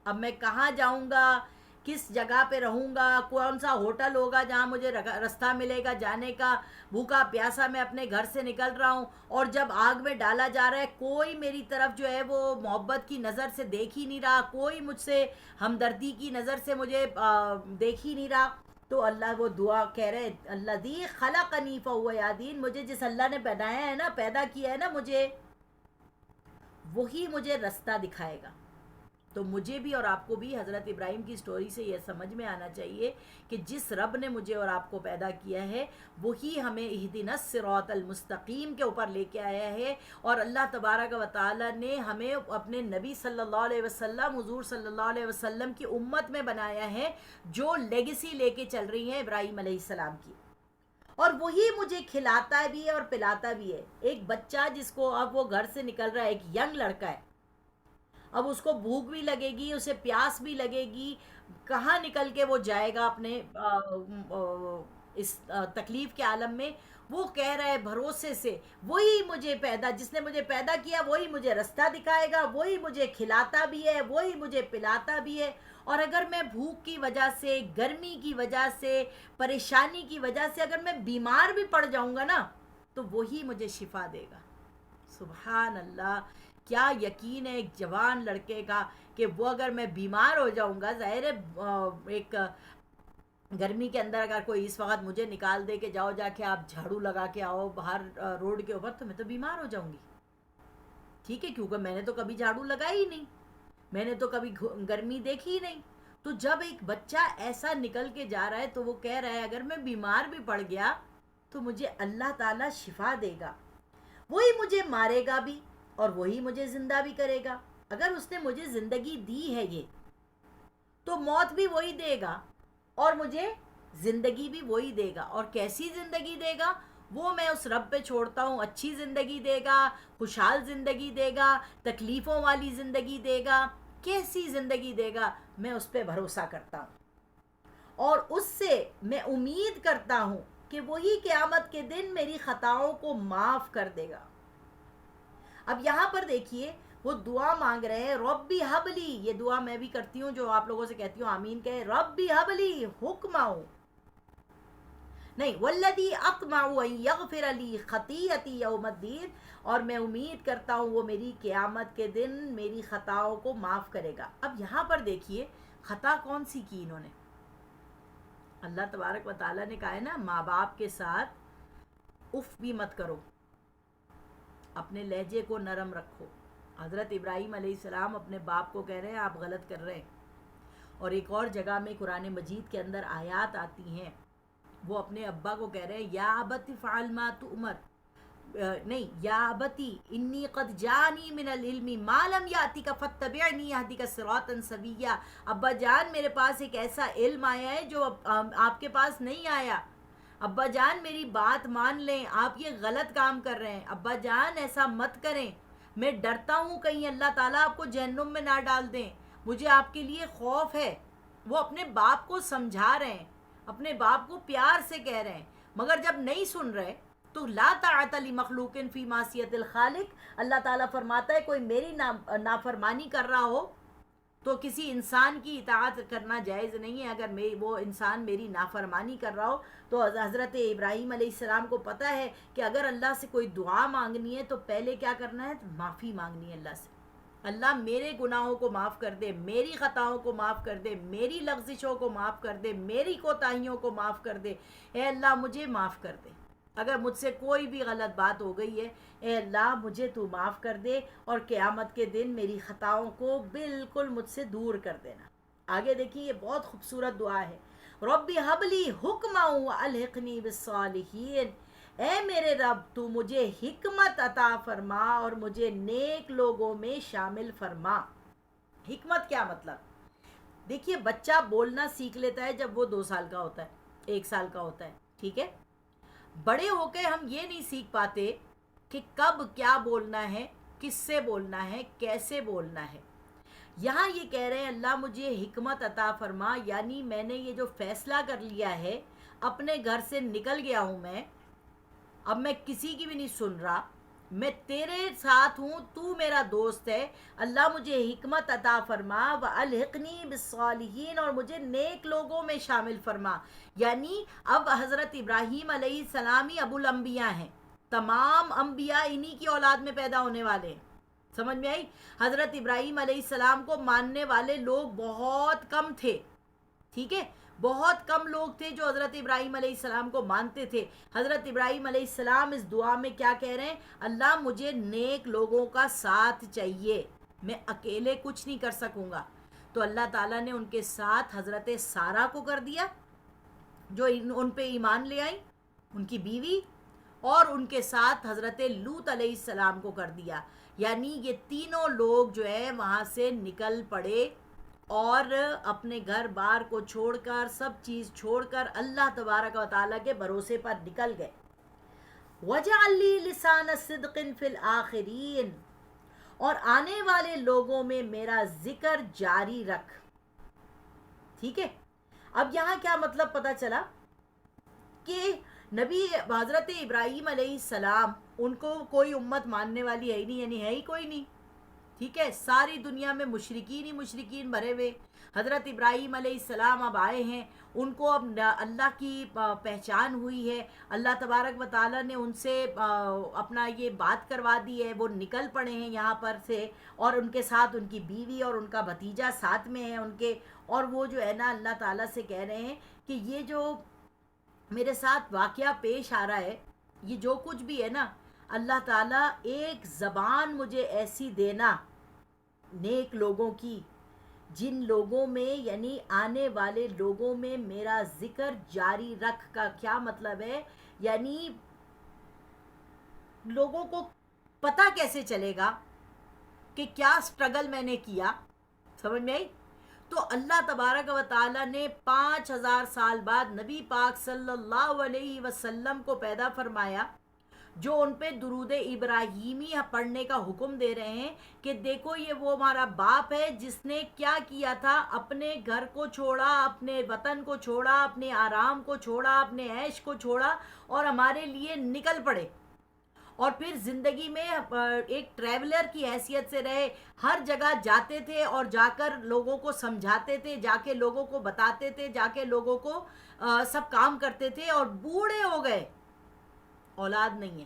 اب میں کہاں جاؤں گا، کس جگہ پہ رہوں گا، کون سا ہوٹل ہوگا جہاں مجھے راستہ ملے گا جانے کا، بھوکا پیاسا میں اپنے گھر سے نکل رہا ہوں، اور جب آگ میں ڈالا جا رہا ہے کوئی میری طرف جو ہے وہ محبت کی نظر سے دیکھ ہی نہیں رہا، کوئی مجھ سے ہمدردی کی نظر سے مجھے دیکھ ہی نہیں رہا. تو اللہ وہ دعا کہہ رہے الذی خلقنی فہو یہدین، مجھے جس اللہ نے بنایا ہے نا، پیدا کیا ہے نا مجھے، وہی مجھے راستہ دکھائے گا. تو مجھے بھی اور آپ کو بھی حضرت ابراہیم کی سٹوری سے یہ سمجھ میں آنا چاہیے کہ جس رب نے مجھے اور آپ کو پیدا کیا ہے وہی ہمیں اہدنا الصراط المستقیم کے اوپر لے کے آیا ہے. اور اللہ تبارک و تعالیٰ نے ہمیں اپنے نبی صلی اللہ علیہ وسلم، حضور صلی اللہ علیہ وسلم کی امت میں بنایا ہے، جو لیگیسی لے کے چل رہی ہیں ابراہیم علیہ السلام کی. اور وہی مجھے کھلاتا بھی ہے اور پلاتا بھی ہے. ایک بچہ جس کو اب وہ گھر سے نکل رہا ہے، ایک ینگ لڑکا ہے، اب اس کو بھوک بھی لگے گی، اسے پیاس بھی لگے گی، کہاں نکل کے وہ جائے گا اپنے اس تکلیف کے عالم میں، وہ کہہ رہا ہے بھروسے سے وہی مجھے جس نے مجھے پیدا کیا وہی مجھے رستہ دکھائے گا، وہی مجھے کھلاتا بھی ہے، وہی مجھے پلاتا بھی ہے، اور اگر میں بھوک کی وجہ سے، گرمی کی وجہ سے، پریشانی کی وجہ سے اگر میں بیمار بھی پڑ جاؤں گا نا تو وہی مجھے شفا دے گا۔ سبحان اللہ، کیا یقین ہے ایک جوان لڑکے کا کہ وہ اگر میں بیمار ہو جاؤں گا، ظاہر ہے ایک گرمی کے اندر اگر کوئی اس وقت مجھے نکال دے کہ جاؤ جا کے آپ جھاڑو لگا کے آؤ باہر روڈ کے اوپر، تو میں تو بیمار ہو جاؤں گی، ٹھیک ہے، کیونکہ میں نے تو کبھی جھاڑو لگائی ہی نہیں، میں نے تو کبھی گرمی دیکھی ہی نہیں۔ تو جب ایک بچہ ایسا نکل کے جا رہا ہے تو وہ کہہ رہا ہے اگر میں بیمار بھی پڑ گیا تو مجھے اللہ تعالیٰ شفا دے گا، وہی مجھے مارے گا بھی اور وہی مجھے زندہ بھی کرے گا۔ اگر اس نے مجھے زندگی دی ہے یہ تو موت بھی وہی دے گا اور مجھے زندگی بھی وہی دے گا، اور کیسی زندگی دے گا وہ میں اس رب پہ چھوڑتا ہوں۔ اچھی زندگی دے گا، خوشحال زندگی دے گا، تکلیفوں والی زندگی دے گا، کیسی زندگی دے گا میں اس پہ بھروسہ کرتا ہوں، اور اس سے میں امید کرتا ہوں کہ وہی قیامت کے دن میری خطاؤں کو معاف کر دے گا۔ اب یہاں پر دیکھیے وہ دعا مانگ رہے ہیں، ربی حبلی، یہ دعا میں بھی کرتی ہوں جو آپ لوگوں سے کہتی ہوں آمین کہے، ربی حبلی حکماؤ نہیں، والذی اطمع ان یغفر لی خطیئتی یوم الدین، اور میں امید کرتا ہوں وہ میری قیامت کے دن میری خطاؤں کو معاف کرے گا۔ اب یہاں پر دیکھیے خطا کون سی کی انہوں نے؟ اللہ تبارک و تعالیٰ نے کہا ہے نا ماں باپ کے ساتھ اف بھی مت کرو، اپنے لہجے کو نرم رکھو۔ حضرت ابراہیم علیہ السلام اپنے باپ کو کہہ رہے ہیں آپ غلط کر رہے ہیں، اور ایک اور جگہ میں قرآن مجید کے اندر آیات آتی ہیں، وہ اپنے ابا کو کہہ رہے ہیں یا ابت فعل ما تؤمر، نہیں، یا ابتی انی قد جانی من العلم ما لم یاتک فاتبعنی اہدک صراطا سویا، ابا جان میرے پاس ایک ایسا علم آیا ہے جو آپ کے پاس نہیں آیا، ابا جان میری بات مان لیں، آپ یہ غلط کام کر رہے ہیں، ابا جان ایسا مت کریں، میں ڈرتا ہوں کہیں اللہ تعالیٰ آپ کو جہنم میں نہ ڈال دیں، مجھے آپ کے لیے خوف ہے۔ وہ اپنے باپ کو سمجھا رہے ہیں، اپنے باپ کو پیار سے کہہ رہے ہیں، مگر جب نہیں سن رہے تو لا طاعت لمخلوق فی معصیت الخالق، اللہ تعالیٰ فرماتا ہے کوئی میری نافرمانی کر رہا ہو تو کسی انسان کی اطاعت کرنا جائز نہیں ہے۔ اگر وہ انسان میری نافرمانی کر رہا ہو تو حضرت ابراہیم علیہ السلام کو پتہ ہے کہ اگر اللہ سے کوئی دعا مانگنی ہے تو پہلے کیا کرنا ہے؟ معافی مانگنی ہے اللہ سے، اللہ میرے گناہوں کو معاف کر دے، میری خطاؤں کو معاف کر دے، میری لغزشوں کو معاف کر دے، میری کوتاہیوں کو معاف کر دے، اے اللہ مجھے معاف کر دے، اگر مجھ سے کوئی بھی غلط بات ہو گئی ہے اے اللہ مجھے تو معاف کر دے، اور قیامت کے دن میری خطاؤں کو بالکل مجھ سے دور کر دینا۔ آگے دیکھیے یہ بہت خوبصورت دعا ہے، ربی حبلی حکما والحقنی بالصالحین، اے میرے رب تو مجھے حکمت عطا فرما اور مجھے نیک لوگوں میں شامل فرما۔ حکمت کیا مطلب؟ دیکھیے بچہ بولنا سیکھ لیتا ہے جب وہ 2 سال کا ہوتا ہے، 1 سال کا ہوتا ہے، ٹھیک ہے، بڑے ہو کے ہم یہ نہیں سیکھ پاتے کہ کب کیا بولنا ہے، کس سے بولنا ہے، کیسے بولنا ہے۔ یہاں یہ کہہ رہے ہیں اللہ مجھے حکمت عطا فرما، یعنی میں نے یہ جو فیصلہ کر لیا ہے، اپنے گھر سے نکل گیا ہوں میں، اب میں کسی کی بھی نہیں سن رہا، میں تیرے ساتھ ہوں، تو میرا دوست ہے، اللہ مجھے حکمت عطا فرما وَأَلْحِقْنِي بِالصَّالِحِينَ، اور مجھے نیک لوگوں میں شامل فرما۔ یعنی اب حضرت ابراہیم علیہ السلام ہی ابو الانبیاء ہیں، تمام انبیاء انہی کی اولاد میں پیدا ہونے والے ہیں، سمجھ میں آئی؟ حضرت ابراہیم علیہ السلام کو ماننے والے لوگ بہت کم تھے، ٹھیک ہے، بہت کم لوگ تھے جو حضرت ابراہیم علیہ السلام کو مانتے تھے۔ حضرت ابراہیم علیہ السلام اس دعا میں کیا کہہ رہے ہیں؟ اللہ مجھے نیک لوگوں کا ساتھ چاہیے، میں اکیلے کچھ نہیں کر سکوں گا۔ تو اللہ تعالیٰ نے ان کے ساتھ حضرت سارہ کو کر دیا جو ان پہ ایمان لے آئیں، ان کی بیوی، اور ان کے ساتھ حضرت لوط علیہ السلام کو کر دیا، یعنی یہ تینوں لوگ جو ہے وہاں سے نکل پڑے اور اپنے گھر بار کو چھوڑ کر، سب چیز چھوڑ کر اللہ تبارک و تعالیٰ کے بھروسے پر نکل گئے۔ وَجَعَلْ لِي لِسَانَ صِدْقٍ فِي الْآخِرِينَ، اور آنے والے لوگوں میں میرا ذکر جاری رکھ، ٹھیک ہے۔ اب یہاں کیا مطلب پتہ چلا کہ نبی حضرت ابراہیم علیہ السلام ان کو کوئی امت ماننے والی ہے ہی نہیں، یعنی ہے ہی کوئی نہیں، ٹھیک ہے، ساری دنیا میں مشرکین ہی مشرکین بھرے ہوئے. حضرت ابراہیم علیہ السلام اب آئے ہیں، ان کو اب اللہ کی پہچان ہوئی ہے، اللہ تبارک و تعالیٰ نے ان سے اپنا یہ بات کروا دی ہے، وہ نکل پڑے ہیں یہاں پر سے، اور ان کے ساتھ ان کی بیوی اور ان کا بھتیجا ساتھ میں ہے ان کے، اور وہ جو ہے نا اللہ تعالیٰ سے کہہ رہے ہیں کہ یہ جو میرے ساتھ واقعہ پیش آ رہا ہے، یہ جو کچھ بھی ہے نا، اللہ تعالیٰ ایک زبان مجھے ایسی دینا نیک لوگوں کی، جن لوگوں میں یعنی آنے والے لوگوں میں میرا ذکر جاری رکھ. کا کیا مطلب ہے؟ یعنی لوگوں کو پتہ کیسے چلے گا کہ کیا سٹرگل میں نے کیا، سمجھ میں آئی؟ تو اللہ تبارک و تعالیٰ نے 5000 سال بعد نبی پاک صلی اللہ علیہ وسلم کو پیدا فرمایا، جو ان پہ درود ابراہیمی پڑھنے کا حکم دے رہے ہیں کہ دیکھو یہ وہ ہمارا باپ ہے جس نے کیا کیا تھا، اپنے گھر کو چھوڑا، اپنے وطن کو چھوڑا، اپنے آرام کو چھوڑا، اپنے عیش کو چھوڑا اور ہمارے لیے نکل پڑے، اور پھر زندگی میں ایک ٹریولر کی حیثیت سے رہے، ہر جگہ جاتے تھے اور جا کر لوگوں کو سمجھاتے تھے، جا کے لوگوں کو بتاتے تھے، جا کے لوگوں کو سب کام کرتے تھے، اور بوڑھے ہو گئے، اولاد نہیں ہے،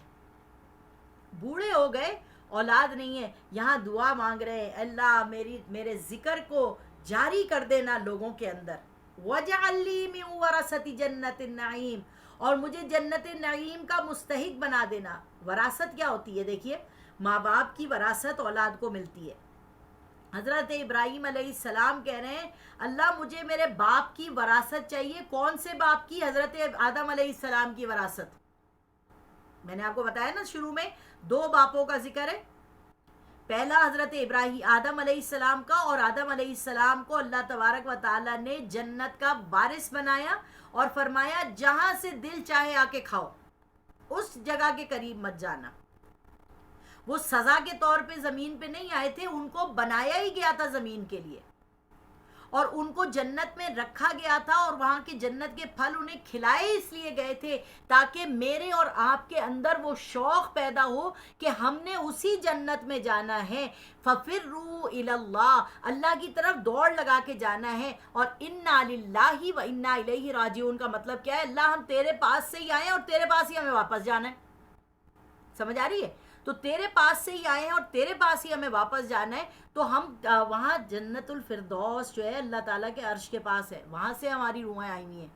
بوڑھے ہو گئے، اولاد نہیں ہے. یہاں دعا مانگ رہے ہیں اللہ میرے ذکر کو جاری کر دینا لوگوں کے اندر، وَجْعَلْ لِي مِن وَرَثَةِ جَنَّةِ النَّعِيمِ، اور مجھے جنت نعیم کا مستحق بنا دینا. وراثت کیا ہوتی ہے؟ دیکھیے، ماں باپ کی وراثت اولاد کو ملتی ہے. حضرت ابراہیم علیہ السلام کہہ رہے ہیں اللہ مجھے میرے باپ کی وراثت چاہیے. کون سے باپ کی؟ حضرت آدم علیہ السلام کی وراثت. میں نے آپ کو بتایا نا شروع میں 2 باپوں کا ذکر ہے. پہلا حضرت ابراہیم آدم علیہ السلام کا، اور آدم علیہ السلام کو اللہ تبارک و تعالیٰ نے جنت کا وارث بنایا اور فرمایا جہاں سے دل چاہے آ کے کھاؤ، اس جگہ کے قریب مت جانا. وہ سزا کے طور پہ زمین پہ نہیں آئے تھے، ان کو بنایا ہی گیا تھا زمین کے لیے، اور ان کو جنت میں رکھا گیا تھا، اور وہاں کے جنت کے پھل انہیں کھلائے اس لیے گئے تھے تاکہ میرے اور آپ کے اندر وہ شوق پیدا ہو کہ ہم نے اسی جنت میں جانا ہے. فَفِرُّوا إِلَى اللَّهِ، اللہ کی طرف دوڑ لگا کے جانا ہے. اور اِنَّا لِلَّهِ وَإِنَّا إِلَيْهِ راجعون کا مطلب کیا ہے؟ اللہ ہم تیرے پاس سے ہی آئے اور تیرے پاس ہی ہمیں واپس جانا ہے. سمجھ آ رہی ہے؟ تو تیرے پاس سے ہی آئے ہیں اور تیرے پاس ہی ہمیں واپس جانا ہے. تو ہم وہاں جنت الفردوس جو ہے اللہ تعالیٰ کے عرش کے پاس ہے، وہاں سے ہماری روحیں آئی ہوئی ہیں،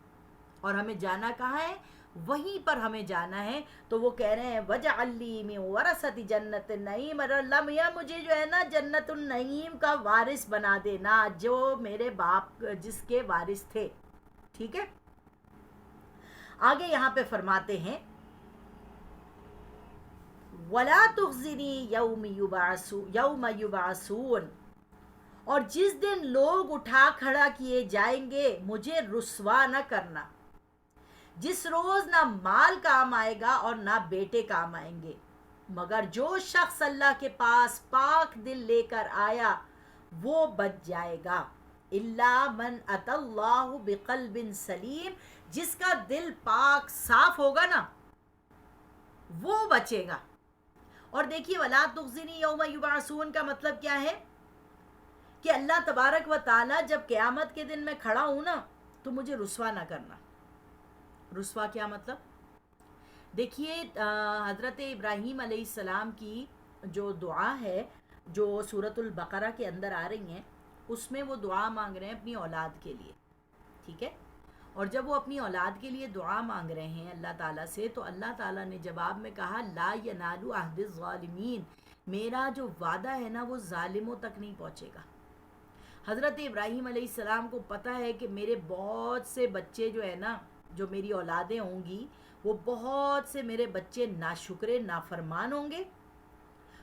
اور ہمیں جانا کہاں ہے؟ وہیں پر ہمیں جانا ہے. تو وہ کہہ رہے ہیں وَجْعَلْ لِي مِن وَرَثَةِ جَنَّةِ النَّعِيمِ، اور اللہ میاں مجھے جو ہے نا جنت النعیم کا وارث بنا دینا، جو میرے باپ جس کے وارث تھے. ٹھیک ہے، آگے یہاں پہ فرماتے ہیں وَلَا تُخْزِنِي يَوْمَ يُبْعَثُونَ، اور جس دن لوگ اٹھا کھڑا کیے جائیں گے مجھے رسوا نہ کرنا. جس روز نہ مال کام آئے گا اور نہ بیٹے کام آئیں گے، مگر جو شخص اللہ کے پاس پاک دل لے کر آیا وہ بچ جائے گا. إِلَّا مَنْ أَتَى اللَّهُ بِقَلْبٍ سَلِيمٍ، جس کا دل پاک صاف ہوگا نا وہ بچے گا. اور دیکھیے وَلَا تُخْزِنِي يَوْمَ يُبْعَثُونَ کا مطلب کیا ہے؟ کہ اللہ تبارک و تعالیٰ جب قیامت کے دن میں کھڑا ہوں نا تو مجھے رسوا نہ کرنا. رسوا کیا مطلب؟ دیکھیے حضرت ابراہیم علیہ السلام کی جو دعا ہے جو سورۃ البقرہ کے اندر آ رہی ہیں، اس میں وہ دعا مانگ رہے ہیں اپنی اولاد کے لیے. ٹھیک ہے، اور جب وہ اپنی اولاد کے لیے دعا مانگ رہے ہیں اللہ تعالیٰ سے، تو اللہ تعالیٰ نے جواب میں کہا لا ینال عہد الظالمین، میرا جو وعدہ ہے نا وہ ظالموں تک نہیں پہنچے گا. حضرت ابراہیم علیہ السلام کو پتہ ہے کہ میرے بہت سے بچے جو ہے نا، جو میری اولادیں ہوں گی، وہ بہت سے میرے بچے ناشکرے نافرمان ہوں گے.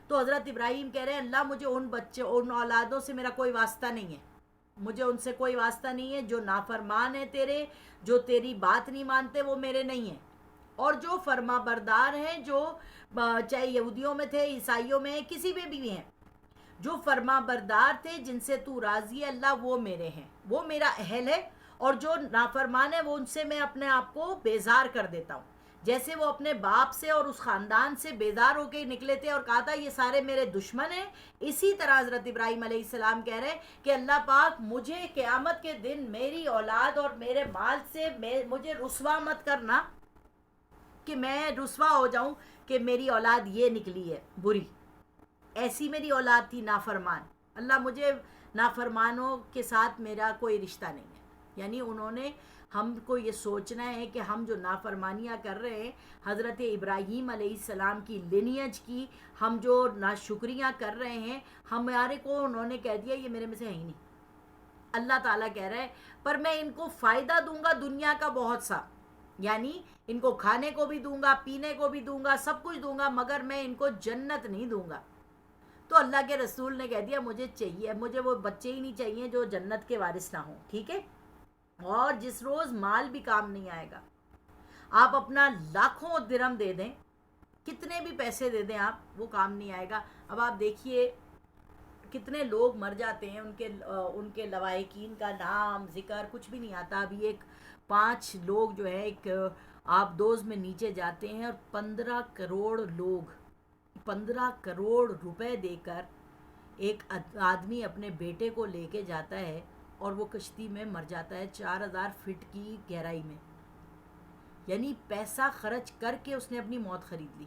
تو حضرت ابراہیم کہہ رہے ہیں اللہ مجھے ان اولادوں سے میرا کوئی واسطہ نہیں ہے، مجھے ان سے کوئی واسطہ نہیں ہے. جو نافرمان ہیں تیرے، جو تیری بات نہیں مانتے، وہ میرے نہیں ہیں. اور جو فرما بردار ہیں، جو چاہے یہودیوں میں تھے، عیسائیوں میں، کسی میں بھی ہیں، جو فرما بردار تھے جن سے تو راضی ہے اللہ، وہ میرے ہیں، وہ میرا اہل ہے. اور جو نافرمان ہے وہ ان سے میں اپنے آپ کو بیزار کر دیتا ہوں. جیسے وہ اپنے باپ سے اور اس خاندان سے بیزار ہو کے نکلے تھے اور کہا تھا یہ سارے میرے دشمن ہیں, اسی طرح حضرت ابراہیم علیہ السلام کہہ رہے ہیں کہ اللہ پاک مجھے قیامت کے دن میری اولاد اور میرے مال سے مجھے رسوا مت کرنا کہ میں رسوا ہو جاؤں کہ میری اولاد یہ نکلی ہے بری. ایسی میری اولاد تھی نافرمان. اللہ مجھے نافرمانوں کے ساتھ میرا کوئی رشتہ نہیں ہے. یعنی انہوں نے ہم کو یہ سوچنا ہے کہ ہم جو نافرمانیاں کر رہے ہیں حضرت ابراہیم علیہ السلام کی لینیج کی, ہم جو ناشکریاں کر رہے ہیں, ہمارے کو انہوں نے کہہ دیا یہ میرے میں سے ہے ہی نہیں. اللہ تعالیٰ کہہ رہا ہے پر میں ان کو فائدہ دوں گا دنیا کا بہت سا, یعنی ان کو کھانے کو بھی دوں گا, پینے کو بھی دوں گا, سب کچھ دوں گا, مگر میں ان کو جنت نہیں دوں گا. تو اللہ کے رسول نے کہہ دیا مجھے چاہیے, مجھے وہ بچے ہی نہیں چاہیے جو جنت کے وارث نہ ہوں. ٹھیک ہے, اور جس روز مال بھی کام نہیں آئے گا, آپ اپنا لاکھوں درہم دے دیں, کتنے بھی پیسے دے دیں آپ, وہ کام نہیں آئے گا. اب آپ دیکھیے کتنے لوگ مر جاتے ہیں, ان کے لواحقین کا نام ذکر کچھ بھی نہیں آتا. ابھی ایک 5 لوگ جو ہے ایک آپ دوز میں نیچے جاتے ہیں اور 15 کروڑ لوگ 15 کروڑ روپے دے کر ایک آدمی اپنے بیٹے کو لے کے جاتا ہے اور وہ کشتی میں مر جاتا ہے 4000 فٹ کی گہرائی میں. یعنی پیسہ خرچ کر کے اس نے اپنی موت خرید لی.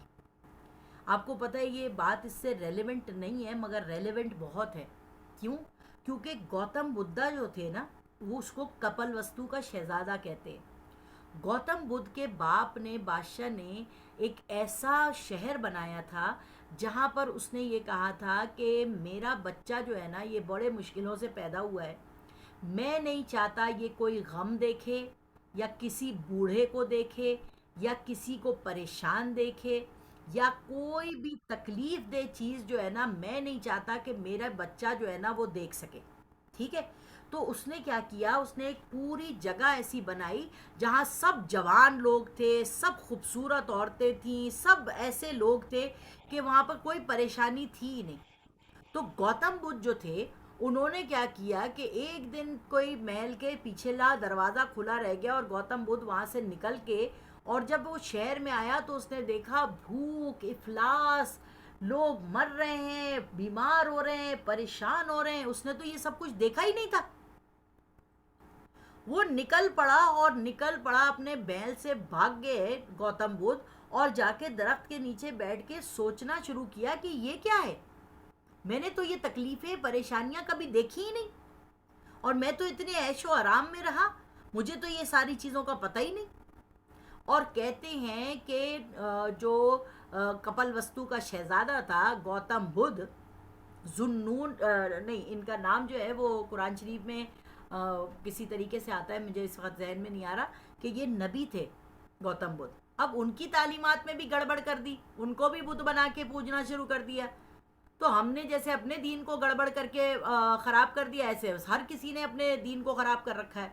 آپ کو پتہ ہے یہ بات اس سے ریلیونٹ نہیں ہے مگر ریلیونٹ بہت ہے. کیوں؟ کیونکہ گوتم بدھا جو تھے نا, وہ اس کو کپل وستو کا شہزادہ کہتے ہیں. گوتم بدھ کے باپ نے, بادشاہ نے ایک ایسا شہر بنایا تھا جہاں پر اس نے یہ کہا تھا کہ میرا بچہ جو ہے نا یہ بڑے مشکلوں سے پیدا ہوا ہے, میں نہیں چاہتا یہ کوئی غم دیکھے یا کسی بوڑھے کو دیکھے یا کسی کو پریشان دیکھے یا کوئی بھی تکلیف دہ چیز جو ہے نا, میں نہیں چاہتا کہ میرا بچہ جو ہے نا وہ دیکھ سکے. ٹھیک ہے, تو اس نے کیا کیا, اس نے ایک پوری جگہ ایسی بنائی جہاں سب جوان لوگ تھے, سب خوبصورت عورتیں تھیں, سب ایسے لوگ تھے کہ وہاں پر کوئی پریشانی تھی ہی نہیں. تو گوتم بدھ جو تھے انہوں نے کیا کیا کہ ایک دن کوئی محل کے پیچھلا دروازہ کھلا رہ گیا اور گوتم بدھ وہاں سے نکل کے اور جب وہ شہر میں آیا تو اس نے دیکھا بھوک, افلاس, لوگ مر رہے ہیں, بیمار ہو رہے ہیں, پریشان ہو رہے ہیں. اس نے تو یہ سب کچھ دیکھا ہی نہیں تھا. وہ نکل پڑا اپنے بیل سے بھاگ گئے گوتم بدھ اور جا کے درخت کے نیچے بیٹھ کے سوچنا شروع کیا کہ یہ کیا ہے, میں نے تو یہ تکلیفیں پریشانیاں کبھی دیکھی ہی نہیں, اور میں تو اتنے عیش و آرام میں رہا, مجھے تو یہ ساری چیزوں کا پتہ ہی نہیں. اور کہتے ہیں کہ جو کپل وستو کا شہزادہ تھا گوتم بدھ, ذوالنون نہیں, ان کا نام جو ہے وہ قرآن شریف میں کسی طریقے سے آتا ہے, مجھے اس وقت ذہن میں نہیں آ رہا, کہ یہ نبی تھے گوتم بدھ. اب ان کی تعلیمات میں بھی گڑبڑ کر دی, ان کو بھی بدھ بنا کے پوجنا شروع کر دیا. تو ہم نے جیسے اپنے دین کو گڑبڑ کر کے خراب کر دیا, ایسے ہر کسی نے اپنے دین کو خراب کر رکھا ہے.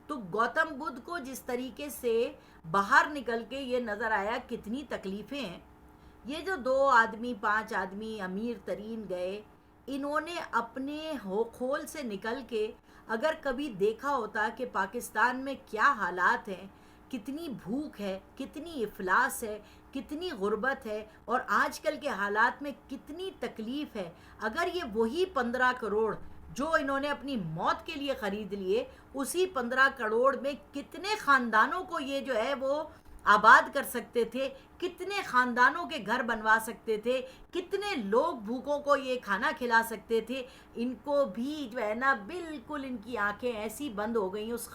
تو گوتم بدھ کو جس طریقے سے باہر نکل کے یہ نظر آیا کتنی تکلیفیں ہیں, یہ جو 2 آدمی 5 آدمی امیر ترین گئے, انہوں نے اپنے کھول سے نکل کے اگر کبھی دیکھا ہوتا کہ پاکستان میں کیا حالات ہیں, کتنی بھوک ہے, کتنی افلاس ہے, کتنی غربت ہے, اور آج کل کے حالات میں کتنی تکلیف ہے, اگر یہ وہی 15 کروڑ جو انہوں نے اپنی موت کے لیے خرید لیے, اسی 15 کروڑ میں کتنے خاندانوں کو یہ جو ہے وہ آباد کر سکتے تھے, کتنے خاندانوں کے گھر بنوا سکتے تھے, کتنے لوگ بھوکوں کو یہ کھانا کھلا سکتے تھے. ان کو بھی جو ہے نا بالکل ان کی آنکھیں ایسی بند ہو گئیں اس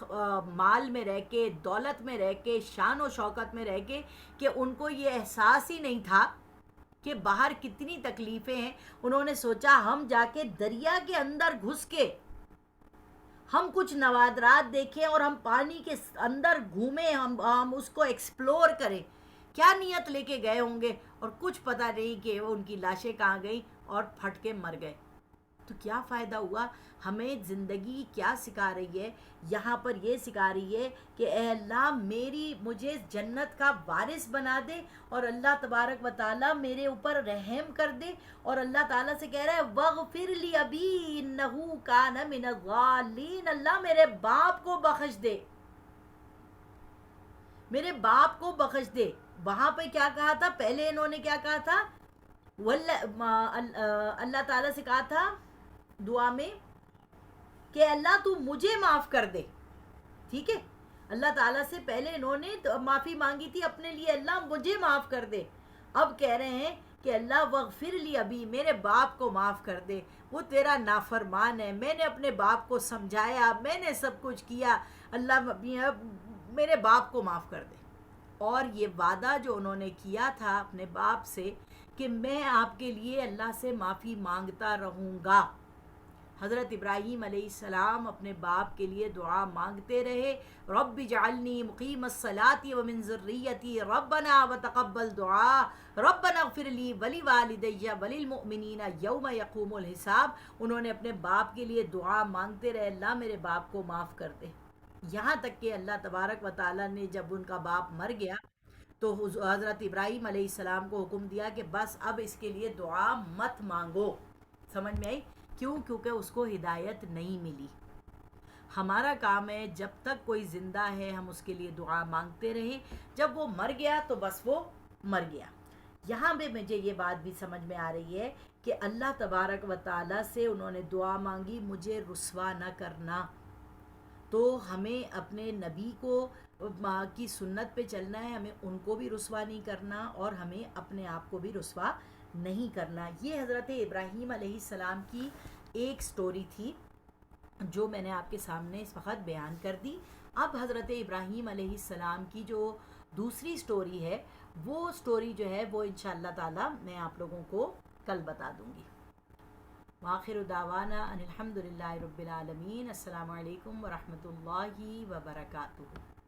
مال میں رہ کے, دولت میں رہ کے, شان و شوکت میں رہ کے, کہ ان کو یہ احساس ہی نہیں تھا کہ باہر کتنی تکلیفیں ہیں. انہوں نے سوچا ہم جا کے دریا کے اندر گھس کے ہم کچھ نوادرات دیکھیں اور ہم پانی کے اندر گھومیں, ہم اس کو ایکسپلور کریں. کیا نیت لے کے گئے ہوں گے, اور کچھ پتہ نہیں کہ وہ ان کی لاشیں کہاں گئیں اور پھٹ کے مر گئے. تو کیا فائدہ ہوا؟ ہمیں زندگی کیا سکھا رہی ہے؟ یہاں پر یہ سکھا رہی ہے کہ اے اللہ مجھے جنت کا وارث بنا دے، اور اللہ تبارک و تعالیٰ میرے اوپر رحم کر دے، اور اللہ تعالیٰ سے کہہ رہا ہے وغفر لی ابی انہ کان من الضالین، اللہ میرے باپ کو بخش دے، میرے باپ کو بخش دے۔ وہاں پہ کیا کہا تھا؟ پہلے انہوں نے کیا کہا تھا؟ اللہ تعالیٰ سے کہا تھا دعا میں کہ اللہ تو مجھے معاف کر دے، ٹھیک ہے؟ اللہ تعالیٰ سے پہلے انہوں نے معافی مانگی تھی اپنے لیے، اللہ مجھے معاف کر دے۔ اب کہہ رہے ہیں کہ اللہ وغفر لی ابی، میرے باپ کو معاف کر دے، وہ تیرا نافرمان ہے، میں نے اپنے باپ کو سمجھایا، میں نے سب کچھ کیا، اللہ میرے باپ کو معاف کر دے۔ اور یہ وعدہ جو انہوں نے کیا تھا اپنے باپ سے کہ میں آپ کے لیے اللہ سے معافی مانگتا رہوں گا، حضرت ابراہیم علیہ السلام اپنے باپ کے لیے دعا مانگتے رہے، رب اجعلنی مقیم الصلاۃ ومن ذریتی ربنا وتقبل دعا ربنا اغفر لی ولوالدی وللمؤمنین یوم یقوم الحساب۔ انہوں نے اپنے باپ کے لیے دعا مانگتے رہے، اللہ میرے باپ کو معاف کر دے، یہاں تک کہ اللہ تبارک و تعالیٰ نے جب ان کا باپ مر گیا تو حضرت ابراہیم علیہ السلام کو حکم دیا کہ بس اب اس کے لیے دعا مت مانگو۔ سمجھ میں آئی؟ کیوں؟ کیونکہ اس کو ہدایت نہیں ملی۔ ہمارا کام ہے جب تک کوئی زندہ ہے ہم اس کے لیے دعا مانگتے رہیں، جب وہ مر گیا تو بس وہ مر گیا۔ یہاں پہ مجھے یہ بات بھی سمجھ میں آ رہی ہے کہ اللہ تبارک و تعالیٰ سے انہوں نے دعا مانگی مجھے رسوا نہ کرنا، تو ہمیں اپنے نبی کو کی سنت پہ چلنا ہے، ہمیں ان کو بھی رسوا نہیں کرنا اور ہمیں اپنے آپ کو بھی رسوا نہیں کرنا۔ یہ حضرت ابراہیم علیہ السلام کی ایک سٹوری تھی جو میں نے آپ کے سامنے اس وقت بیان کر دی۔ اب حضرت ابراہیم علیہ السلام کی جو دوسری سٹوری ہے وہ سٹوری جو ہے وہ انشاءاللہ تعالی میں آپ لوگوں کو کل بتا دوں گی۔ وآخر دعوانا ان الحمد للہ رب العالمین۔ السلام علیکم ورحمۃ اللہ وبرکاتہ۔